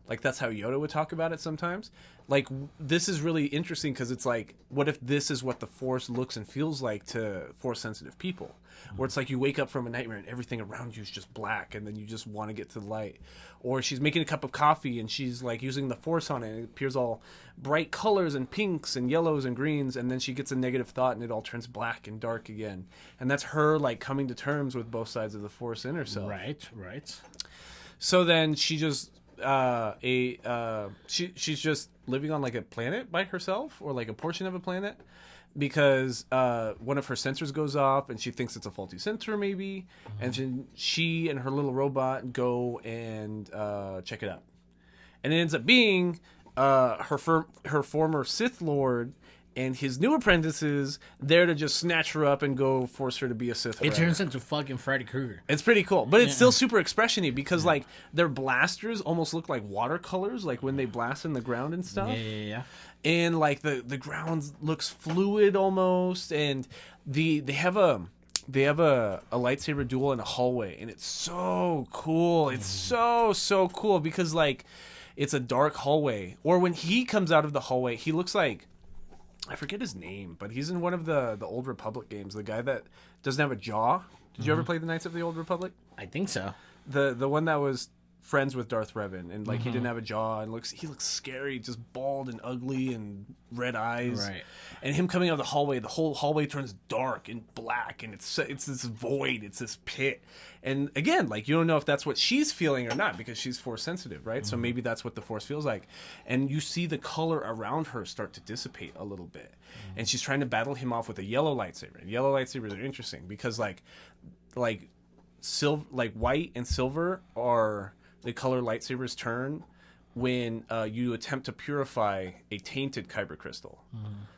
Like that's how Yoda would talk about it sometimes. Like this is really interesting because it's like, what if this is what the Force looks and feels like to Force-sensitive people? Where it's like you wake up from a nightmare and everything around you is just black and then you just want to get to the light. Or she's making a cup of coffee and she's like using the Force on it and it appears all bright colors and pinks and yellows and greens, and then she gets a negative thought and it all turns black and dark again. And that's her like coming to terms with both sides of the Force in herself. Right. So then she just she's just living on like a planet by herself or like a portion of a planet because one of her sensors goes off and she thinks it's a faulty sensor maybe, and then she and her little robot go and check it out, and it ends up being her former Sith Lord and his new apprentices there to just snatch her up and go force her to be a Sith forever. It turns into fucking Freddy Krueger. It's pretty cool, but it's still super expression-y because like their blasters almost look like watercolors, like when they blast in the ground and stuff. Yeah. And like the ground looks fluid almost, and they have a lightsaber duel in a hallway, and it's so cool. It's so cool because like it's a dark hallway. Or when he comes out of the hallway, he looks like, I forget his name, but he's in one of the Old Republic games. The guy that doesn't have a jaw. Did you ever play the Knights of the Old Republic? I think so. The one that was friends with Darth Revan, and like he didn't have a jaw, and he looks scary, just bald and ugly and red eyes. Right. And him coming out of the whole hallway turns dark and black, and it's this void, it's this pit. And again, like you don't know if that's what she's feeling or not because she's Force sensitive, right? So maybe that's what the Force feels like. And you see the color around her start to dissipate a little bit, and she's trying to battle him off with a yellow lightsaber. And yellow lightsabers are interesting because like white and silver are the color lightsabers turn when you attempt to purify a tainted kyber crystal.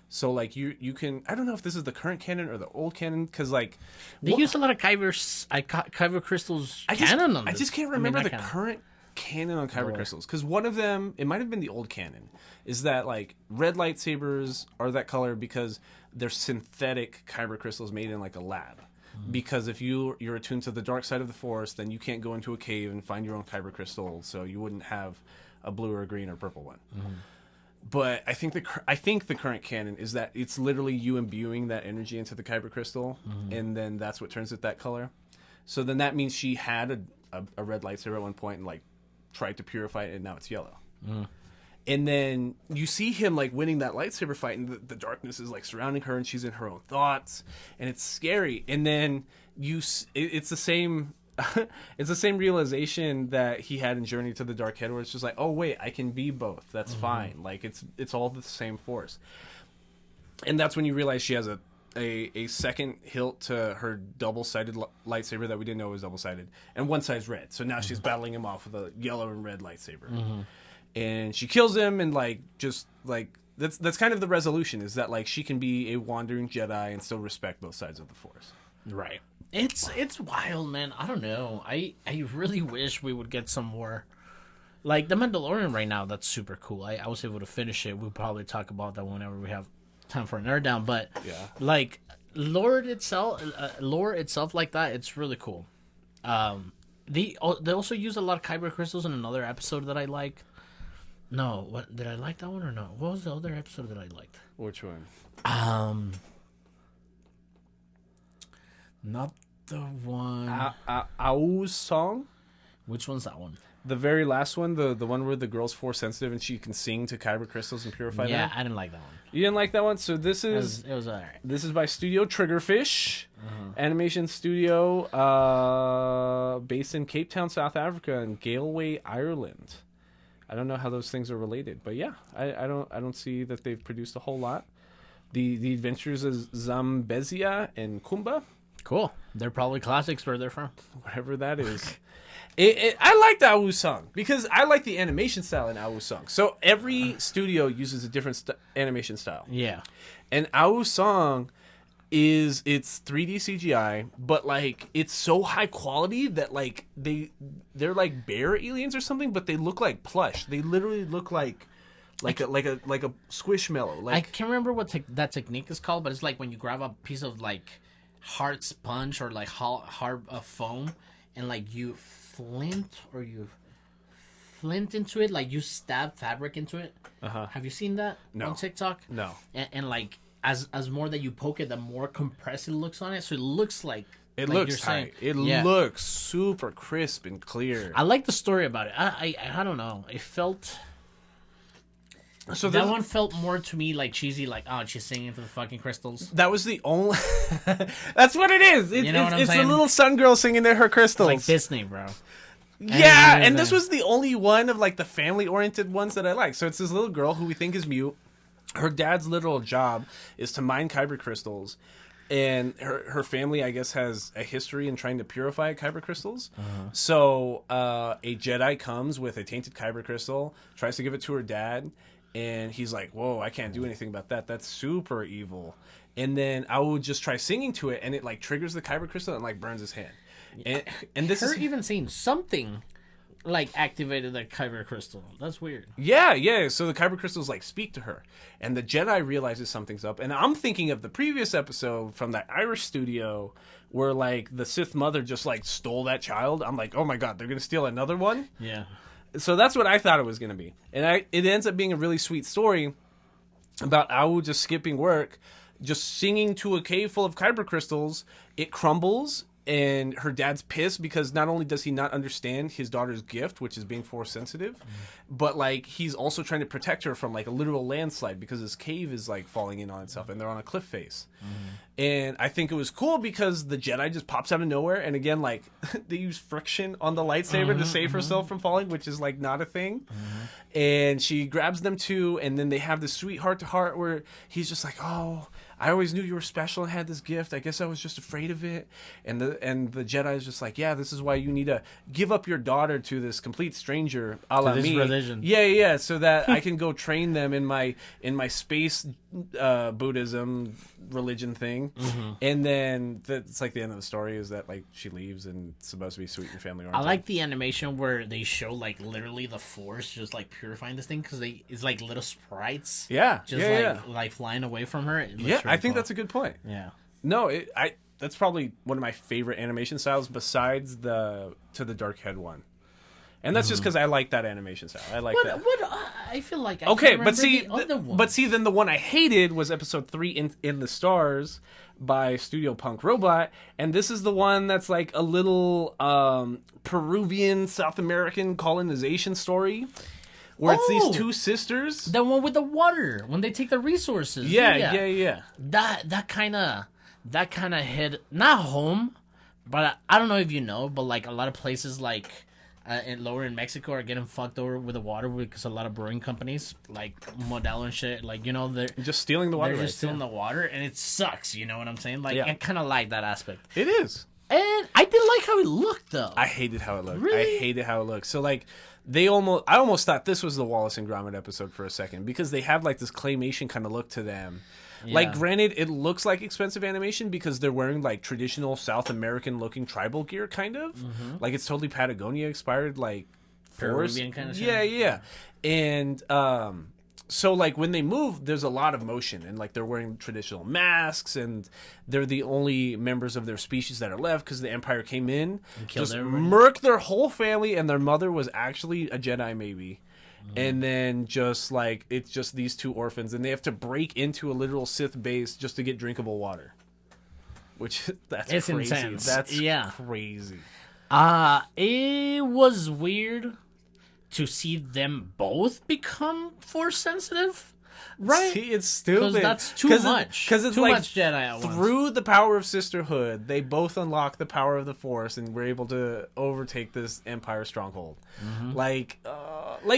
So like you can, I don't know if this is the current canon or the old canon because like they use a lot of kyber crystals. I just can't remember the current canon on kyber crystals because one of them, it might have been the old canon, is that like red lightsabers are that color because they're synthetic kyber crystals made in like a lab. Because if you're attuned to the dark side of the Force, then you can't go into a cave and find your own kyber crystal, so you wouldn't have a blue or a green or purple one. But I think the current canon is that it's literally you imbuing that energy into the kyber crystal, and then that's what turns it that color. So then that means she had a red lightsaber at one point and like tried to purify it, and now it's yellow. And then you see him like winning that lightsaber fight, and the darkness is like surrounding her, and she's in her own thoughts, and it's scary. And then it's the same, it's the same realization that he had in Journey to the Dark Head, where it's just like, oh wait, I can be both. That's fine. Like it's all the same Force. And that's when you realize she has a second hilt to her double-sided lightsaber that we didn't know was double-sided, and one side's red. So now she's battling him off with a yellow and red lightsaber. And she kills him, and like just like that's kind of the resolution, is that like she can be a wandering Jedi and still respect both sides of the Force. Right. It's wild, man. I don't know. I really wish we would get some more. Like The Mandalorian right now, that's super cool. I was able to finish it. We'll probably talk about that whenever we have time for a nerd down. But like lore itself like that, it's really cool. They also use a lot of kyber crystals in another episode that I liked. No, what did I like that one or no? What was the other episode that I liked? Which one? Not the one. Au's song. Which one's that one? The very last one, the one where the girl's force sensitive and she can sing to kyber crystals and purify them. Yeah, I didn't like that one. You didn't like that one? So this is... It was alright. This is by Studio Triggerfish, animation studio based in Cape Town, South Africa, and Galway, Ireland. I don't know how those things are related, but yeah, I don't see that they've produced a whole lot. The Adventures of Zambezia and Kumba. Cool. They're probably classics where they're from. Whatever that is. I like the Au song because I like the animation style in Au song. So every studio uses a different animation style. Yeah. And Au song it's 3D CGI, but like it's so high quality that like they're like bear aliens or something, but they look like plush. They literally look like a squishmallow. Like I can't remember what that technique is called, but it's like when you grab a piece of like hard sponge or like hard foam and like you flint into it, like you stab fabric into it. Have you seen that on TikTok? No. And like as more that you poke it, the more compressed it looks on it, so it looks like it looks tight. It looks super crisp and clear. I like the story about it. I don't know. It felt. So that one felt more to me like cheesy, like, oh, she's singing for the fucking crystals. That was the only... That's what it is. You know what I'm saying? It's a little sun girl singing to her crystals. It's like Disney, bro. Yeah, and this was the only one of like the family-oriented ones that I like. So it's this little girl who we think is mute. Her dad's literal job is to mine kyber crystals. And her family, I guess, has a history in trying to purify kyber crystals. So a Jedi comes with a tainted kyber crystal, tries to give it to her dad. And he's like, whoa, I can't do anything about that. That's super evil. And then I would just try singing to it, and it like triggers the kyber crystal and like burns his hand. And this is even seeing something like activated the kyber crystal. That's weird. Yeah. So the kyber crystals like speak to her, and the Jedi realizes something's up. And I'm thinking of the previous episode from that Irish studio where like the Sith mother just like stole that child. I'm like, oh my god, they're gonna steal another one. Yeah. So that's what I thought it was going to be. And it ends up being a really sweet story about Au just skipping work, just singing to a cave full of kyber crystals. It crumbles, and her dad's pissed because not only does he not understand his daughter's gift, which is being force sensitive, but like he's also trying to protect her from like a literal landslide because this cave is like falling in on itself and they're on a cliff face. And I think it was cool because the Jedi just pops out of nowhere, and again, like they use friction on the lightsaber to save herself from falling, which is like not a thing. And she grabs them too, and then they have this sweet heart to heart where he's just like, oh, I always knew you were special and had this gift. I guess I was just afraid of it. And the Jedi is just like, yeah, this is why you need to give up your daughter to this complete stranger, a la me. Religion. Yeah, so that I can go train them in my space Buddhism religion thing. And then it's like the end of the story is that like she leaves and it's supposed to be sweet and family oriented. I like the animation where they show like literally the Force just like purifying this thing because it's like little sprites. Yeah, like flying away from her. I think that's a good point. Yeah. No, that's probably one of my favorite animation styles besides the To the Dark Head one. And that's just because I like that animation style. I like that. I feel like but see, then the one I hated was episode 3 in the Stars by Studio Punk Robot, and this is the one that's like a little Peruvian South American colonization story. Where it's these two sisters. The one with the water when they take the resources. Yeah. That kind of hit not home, but I don't know if you know, but like a lot of places like lower in Mexico are getting fucked over with the water because a lot of brewing companies like Modelo and shit, like you know they're just stealing the water. They're just stealing the water, and it sucks. You know what I'm saying? Like I kind of like that aspect. It is. And I did like how it looked, though. I hated how it looked. Really? I hated how it looked. So, like, I almost thought this was the Wallace and Gromit episode for a second because they have, like, this claymation kind of look to them. Yeah. Like, granted, it looks like expensive animation because they're wearing, like, traditional South American-looking tribal gear, kind of. Like, it's totally Patagonia-inspired, like, forest. Peruvian kind of shit. Yeah. And, So, like, when they move, there's a lot of motion, and, like, they're wearing traditional masks, and they're the only members of their species that are left because the Empire came in, and killed just everybody. murked their whole family, and their mother was actually a Jedi, maybe. And then just, like, it's just these two orphans, and they have to break into a literal Sith base just to get drinkable water. Which, that's it's crazy. Intense. That's yeah. crazy. It was weird to see them both become Force sensitive. Right, See, it's stupid. Because that's too much. Because it's too like much Jedi at once. Through the power of sisterhood, they both unlock the power of the Force, and we're able to overtake this Empire stronghold. Mm-hmm. Like,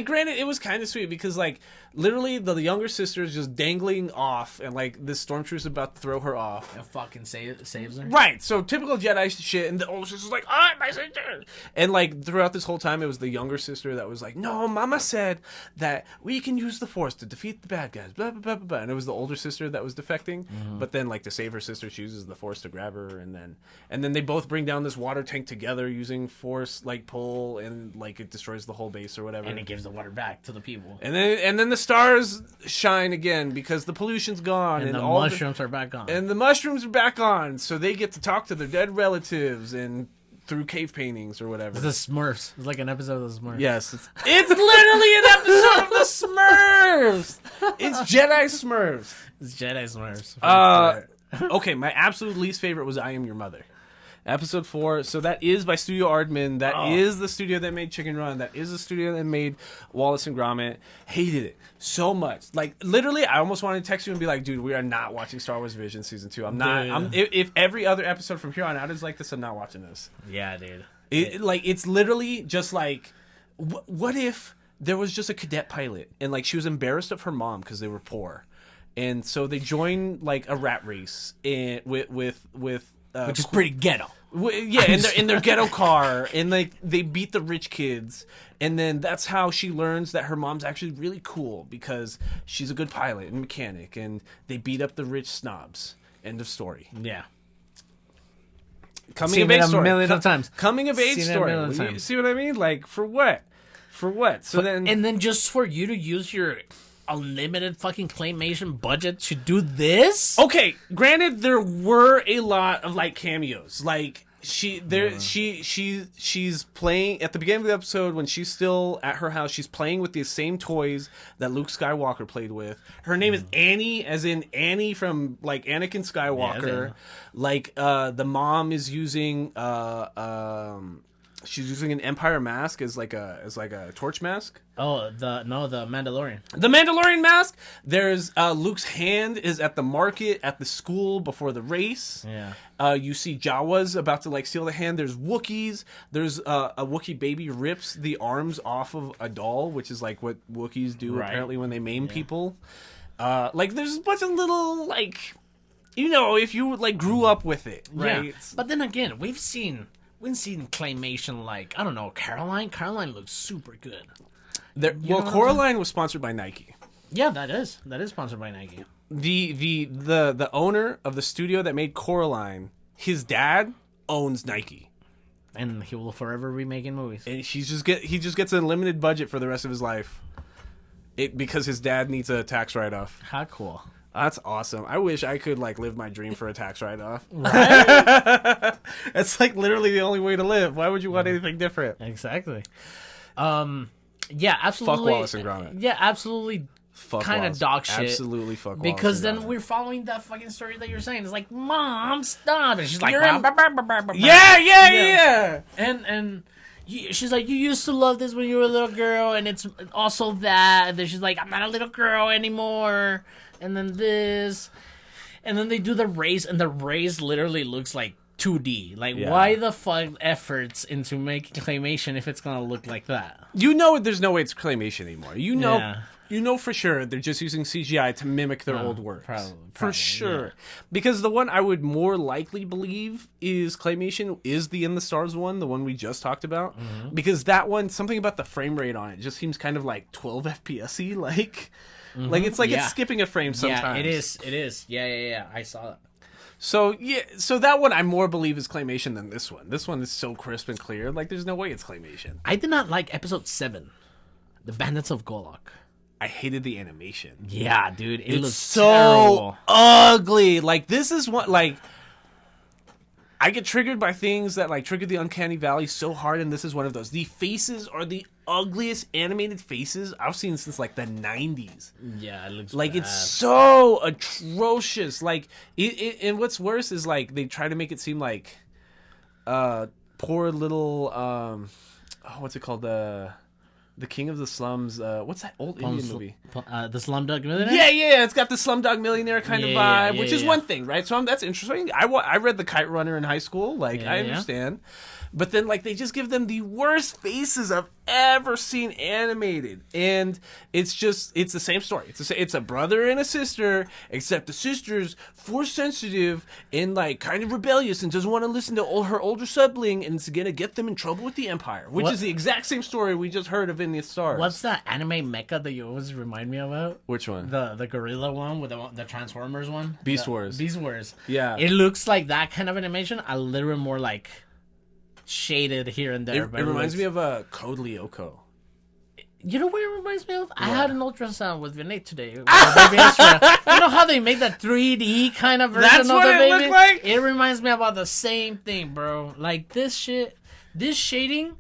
granted, it was kind of sweet because, like, literally the younger sister is just dangling off, and like this stormtrooper's about to throw her off. And fucking saves her. Right. So typical Jedi shit, and the older sister's like, "Ah, my sister!" And like throughout this whole time, it was the younger sister that was like, "No, Mama said that we can use the Force to defeat the bad guys." Blah blah blah blah. Blah. And it was the older sister that was defecting, but then like to save her sister, she uses the Force to grab her, and then they both bring down this water tank together using Force like pull, and like it destroys the whole base or whatever. And it gives the water back to the people. And then the stars shine again because the pollution's gone, and the all mushrooms are back on. And the mushrooms are back on, so they get to talk to their dead relatives and through cave paintings or whatever. It's the Smurfs. It's like an episode of the Smurfs. Yes, it's literally an episode of the Smurfs. It's Jedi Smurfs. It's Jedi Smurfs. Okay, my absolute least favorite was I Am Your Mother. Episode 4. So that is by Studio Aardman. That is the studio that made Chicken Run. That is the studio that made Wallace and Gromit. Hated it so much. Like, literally, I almost wanted to text you and be like, dude, we are not watching Star Wars Vision Season 2. I'm not. If every other episode from here on out is like this, I'm not watching this. Yeah, dude. It's literally just like, what if there was just a cadet pilot and like she was embarrassed of her mom because they were poor, and so they joined like a rat race and with which is pretty ghetto. Yeah, in their ghetto car, and like they beat the rich kids, and then that's how she learns that her mom's actually really cool because she's a good pilot and mechanic, and they beat up the rich snobs. End of story. Yeah. Coming of age story. A million times. Coming of age story. You see what I mean? Like, for what? For what? So and then just for you to use your unlimited fucking claymation budget to do this? Okay, granted there were a lot of like cameos. Like she's playing at the beginning of the episode when she's still at her house, she's playing with the same toys that Luke Skywalker played with. Her name is Annie, as in Annie from like Anakin Skywalker. Yeah, like the mom is using she's using an Empire mask as like a torch mask. Oh, the Mandalorian. The Mandalorian mask. There's Luke's hand is at the market at the school before the race. Yeah. You see Jawas about to like steal the hand. There's Wookiees. There's a Wookiee baby rips the arms off of a doll, which is like what Wookiees do apparently when they maim people. Like there's a bunch of little like, you know, if you like grew up with it, right? Yeah. But then again, we've seen claymation like, I don't know, Caroline. Caroline looks super good. Coraline was sponsored by Nike. Yeah, that is sponsored by Nike. The owner of the studio that made Coraline, his dad owns Nike, and he will forever be making movies. And he just gets a limited budget for the rest of his life, because his dad needs a tax write-off. How cool! That's awesome. I wish I could like live my dream for a tax write-off. Right? It's like literally the only way to live. Why would you want anything different? Exactly. Yeah, absolutely. Fuck Wallace and Gromit. Yeah, absolutely. Kind of dog shit. Absolutely fuck Wallace. Because then we're following that fucking story that you're saying. It's like, Mom, stop. And she's like, yeah. And she's like, you used to love this when you were a little girl, and it's also that. And then she's like, I'm not a little girl anymore. And then this. And then they do the race, and the race literally looks like 2D. Like, why the fuck efforts into making claymation if it's gonna look like that? You know, there's no way it's claymation anymore. You know for sure they're just using CGI to mimic their old works. Probably, for sure. Yeah. Because the one I would more likely believe is claymation is the In the Stars one, the one we just talked about. Mm-hmm. Because that one, something about the frame rate on it just seems kind of like 12 FPS-y, like... Mm-hmm. Like, it's like it's skipping a frame sometimes. Yeah, it is. Yeah. I saw that. So that one I more believe is claymation than this one. This one is so crisp and clear. Like, there's no way it's claymation. I did not like episode 7, The Bandits of Golak. I hated the animation. Yeah, dude, it looks so terrible. ugly. Like, this is what, like, I get triggered by things that, like, trigger the uncanny valley so hard, and this is one of those. The faces are the ugliest animated faces I've seen since, like, the 90s. Yeah, it looks like bad. It's so atrocious. Like, and what's worse is, like, they try to make it seem like poor little what's it called, the King of the Slums. What's that old Indian movie? The Slumdog Millionaire? Yeah. It's got the Slumdog Millionaire kind of vibe, which is one thing, right? So that's interesting. I read The Kite Runner in high school. Like, I understand. But then, like, they just give them the worst faces I've ever seen animated. And it's the same story. It's a brother and a sister, except the sister's force-sensitive and, like, kind of rebellious and doesn't want to listen to her older sibling, and it's going to get them in trouble with the Empire, which is the exact same story we just heard of in the Stars. What's that anime mecha that you always remind me about? Which one? The gorilla one with the Transformers one? Beast Wars. Beast Wars. Yeah. It looks like that kind of animation, a little more, like, shaded here and there. It reminds me of Code Lyoko. You know what it reminds me of? Yeah. I had an ultrasound with Vinay today. You know how they make that 3D kind of version of the baby? That's what it looked like? It reminds me about the same thing, bro. Like, this shading,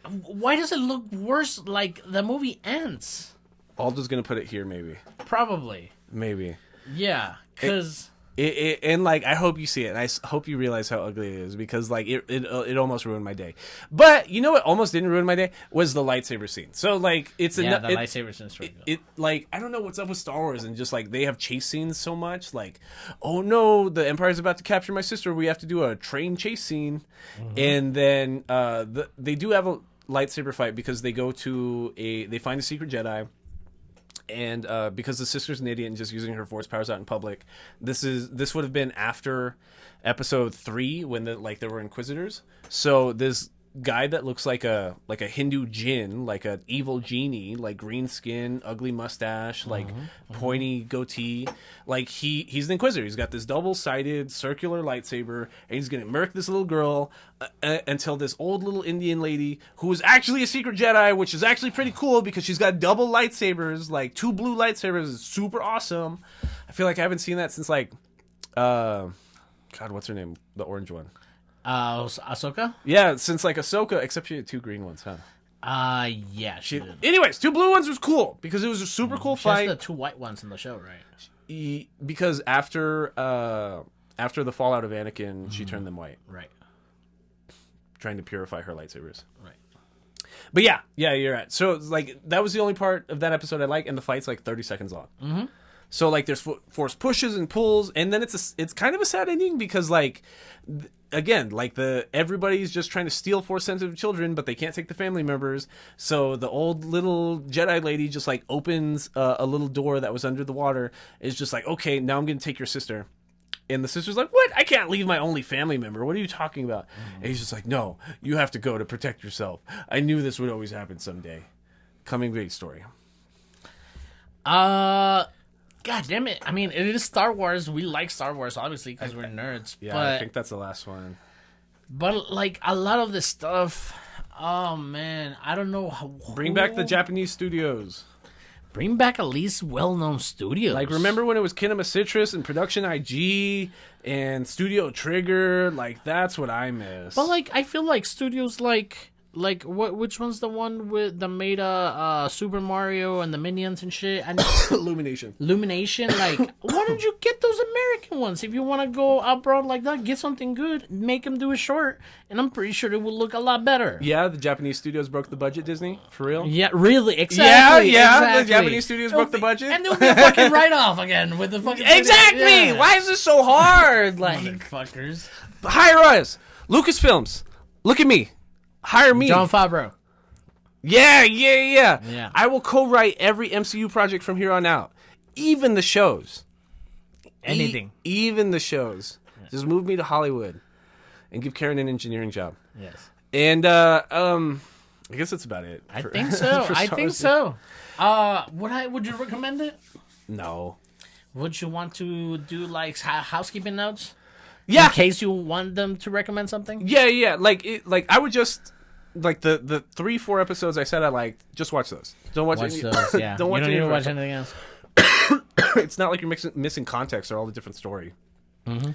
why does it look worse like the movie ends? Aldo's gonna put it here, maybe. Probably. Maybe. Yeah, because... And like, I hope you see it, and I hope you realize how ugly it is, because like it almost ruined my day. But you know what almost didn't ruin my day was the lightsaber scene. So like, the lightsaber scene is really good. It like, I don't know what's up with Star Wars, and just like, they have chase scenes so much. Like, oh no, the Empire's about to capture my sister. We have to do a train chase scene, and then they do have a lightsaber fight because they they find a secret Jedi. And because the sister's an idiot and just using her force powers out in public, this would have been after episode 3 when there were Inquisitors. So this guy that looks like a Hindu jinn, like an evil genie, like green skin, ugly mustache, like pointy goatee, like he's an Inquisitor. He's got this double-sided circular lightsaber, and he's gonna murk this little girl until this old little Indian lady, who is actually a secret Jedi, which is actually pretty cool because she's got double lightsabers, like 2 blue lightsabers. Is super awesome. I feel like I haven't seen that since like God, what's her name? The orange one. Ahsoka? Yeah, since like Ahsoka, except she had 2 green ones, huh? Yeah, she did. Anyways, 2 blue ones was cool because it was a super cool fight. She has the 2 white ones in the show, right? Because after the fallout of Anakin, she turned them white. Right. Trying to purify her lightsabers. Right. But yeah, you're right. So like, that was the only part of that episode I like, and the fight's like 30 seconds long. Mm-hmm. So like, there's force pushes and pulls, and then it's kind of a sad ending because like, again, like everybody's just trying to steal force sensitive children, but they can't take the family members. So the old little Jedi lady just like opens a little door that was under the water. Is just like, okay, now I'm gonna take your sister. And the sister's like, what? I can't leave my only family member. What are you talking about? And he's just like, no, you have to go to protect yourself. I knew this would always happen someday. Coming of age story. God damn it. I mean, it is Star Wars. We like Star Wars, obviously, because we're nerds. Yeah, but, I think that's the last one. But, like, a lot of this stuff, oh, man, I don't know. Bring back the Japanese studios. Bring back at least well-known studios. Like, remember when it was Kinema Citrus and Production IG and Studio Trigger? Like, that's what I miss. But, like, I feel like studios like which one's the one that made Super Mario and the Minions and shit? And Illumination. Like, why don't you get those American ones? If you want to go abroad like that, get something good, make them do a short, and I'm pretty sure it will look a lot better. Yeah, the Japanese studios broke the budget, Disney? For real? Yeah, really, exactly. Yeah, exactly. The Japanese studios broke the budget. And there'll be a fucking write-off again with the fucking... Exactly! Yeah. Why is this so hard? Like, motherfuckers. Hire us! Lucasfilms, look at me. Hire me. Jon Favreau. Yeah. I will co-write every MCU project from here on out. Even the shows. Anything. Even the shows. Yeah. Just move me to Hollywood and give Karen an engineering job. Yes. And I guess that's about it. I think so. Would you recommend it? No. Would you want to do like housekeeping notes? Yeah. In case you want them to recommend something? Yeah. Like I would just like the 3-4 episodes I said I liked, just watch those. Don't watch those. Yeah, don't watch, you don't need to watch anything else. It's not like you're missing context or all the different story. Mm-hmm.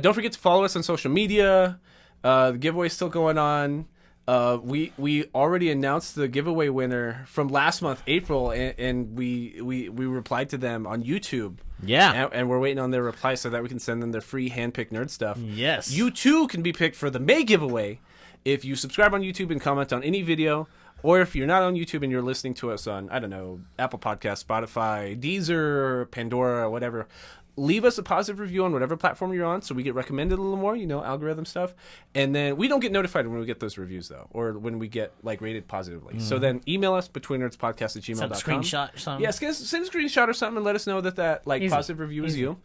Don't forget to follow us on social media. The giveaway's still going on. We already announced the giveaway winner from last month, April, and we replied to them on YouTube. Yeah. And we're waiting on their reply so that we can send them their free hand-picked nerd stuff. Yes. You too can be picked for the May giveaway if you subscribe on YouTube and comment on any video, or if you're not on YouTube and you're listening to us on, I don't know, Apple Podcasts, Spotify, Deezer, Pandora, whatever. Leave us a positive review on whatever platform you're on so we get recommended a little more, algorithm stuff. And then we don't get notified when we get those reviews, though, or when we get rated positively. So then email us, betweennerdspodcast@gmail.com. Send a screenshot or something. Yeah, send a screenshot or something and let us know that positive review is you.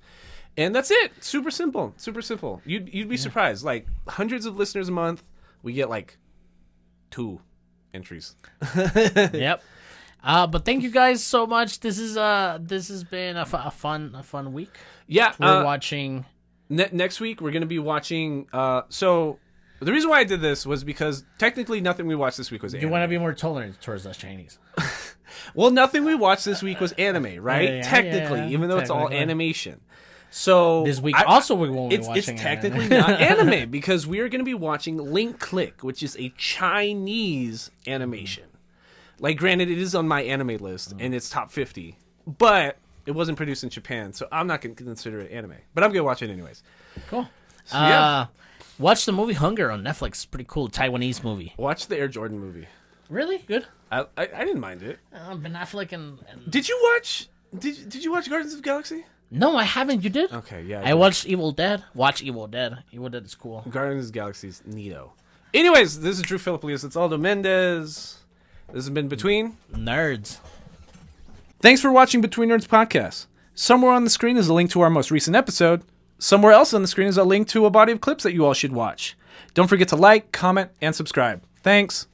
And that's it. Super simple. Super simple. You'd be surprised. Hundreds of listeners a month, we get 2 entries. Yep. But thank you guys so much. This has been a fun week. Yeah, we're watching. Next week we're going to be watching. So the reason why I did this was because technically nothing we watched this week was anime. You want to be more tolerant towards us Chinese. Well, nothing we watched this week was anime, right? Technically, even though it's all animation. So this week also we won't be watching. It's technically not anime because we are going to be watching Link Click, which is a Chinese animation. Granted, it is on my anime list, and it's top 50, but it wasn't produced in Japan, so I'm not going to consider it anime. But I'm going to watch it anyways. Cool. So, yeah. Watch the movie Hunger on Netflix. It's pretty cool. Taiwanese movie. Watch the Air Jordan movie. Really? Good? I didn't mind it. Ben Affleck and... Did you watch... Did you watch Guardians of the Galaxy? No, I haven't. You did? Okay, yeah. I watched Evil Dead. Watch Evil Dead. Evil Dead is cool. Guardians of the Galaxy is neato. Anyways, this is Drew Philippoulias. It's Aldo Mendez. This has been Between Nerds. Thanks for watching Between Nerds Podcast. Somewhere on the screen is a link to our most recent episode. Somewhere else on the screen is a link to a body of clips that you all should watch. Don't forget to like, comment, and subscribe. Thanks.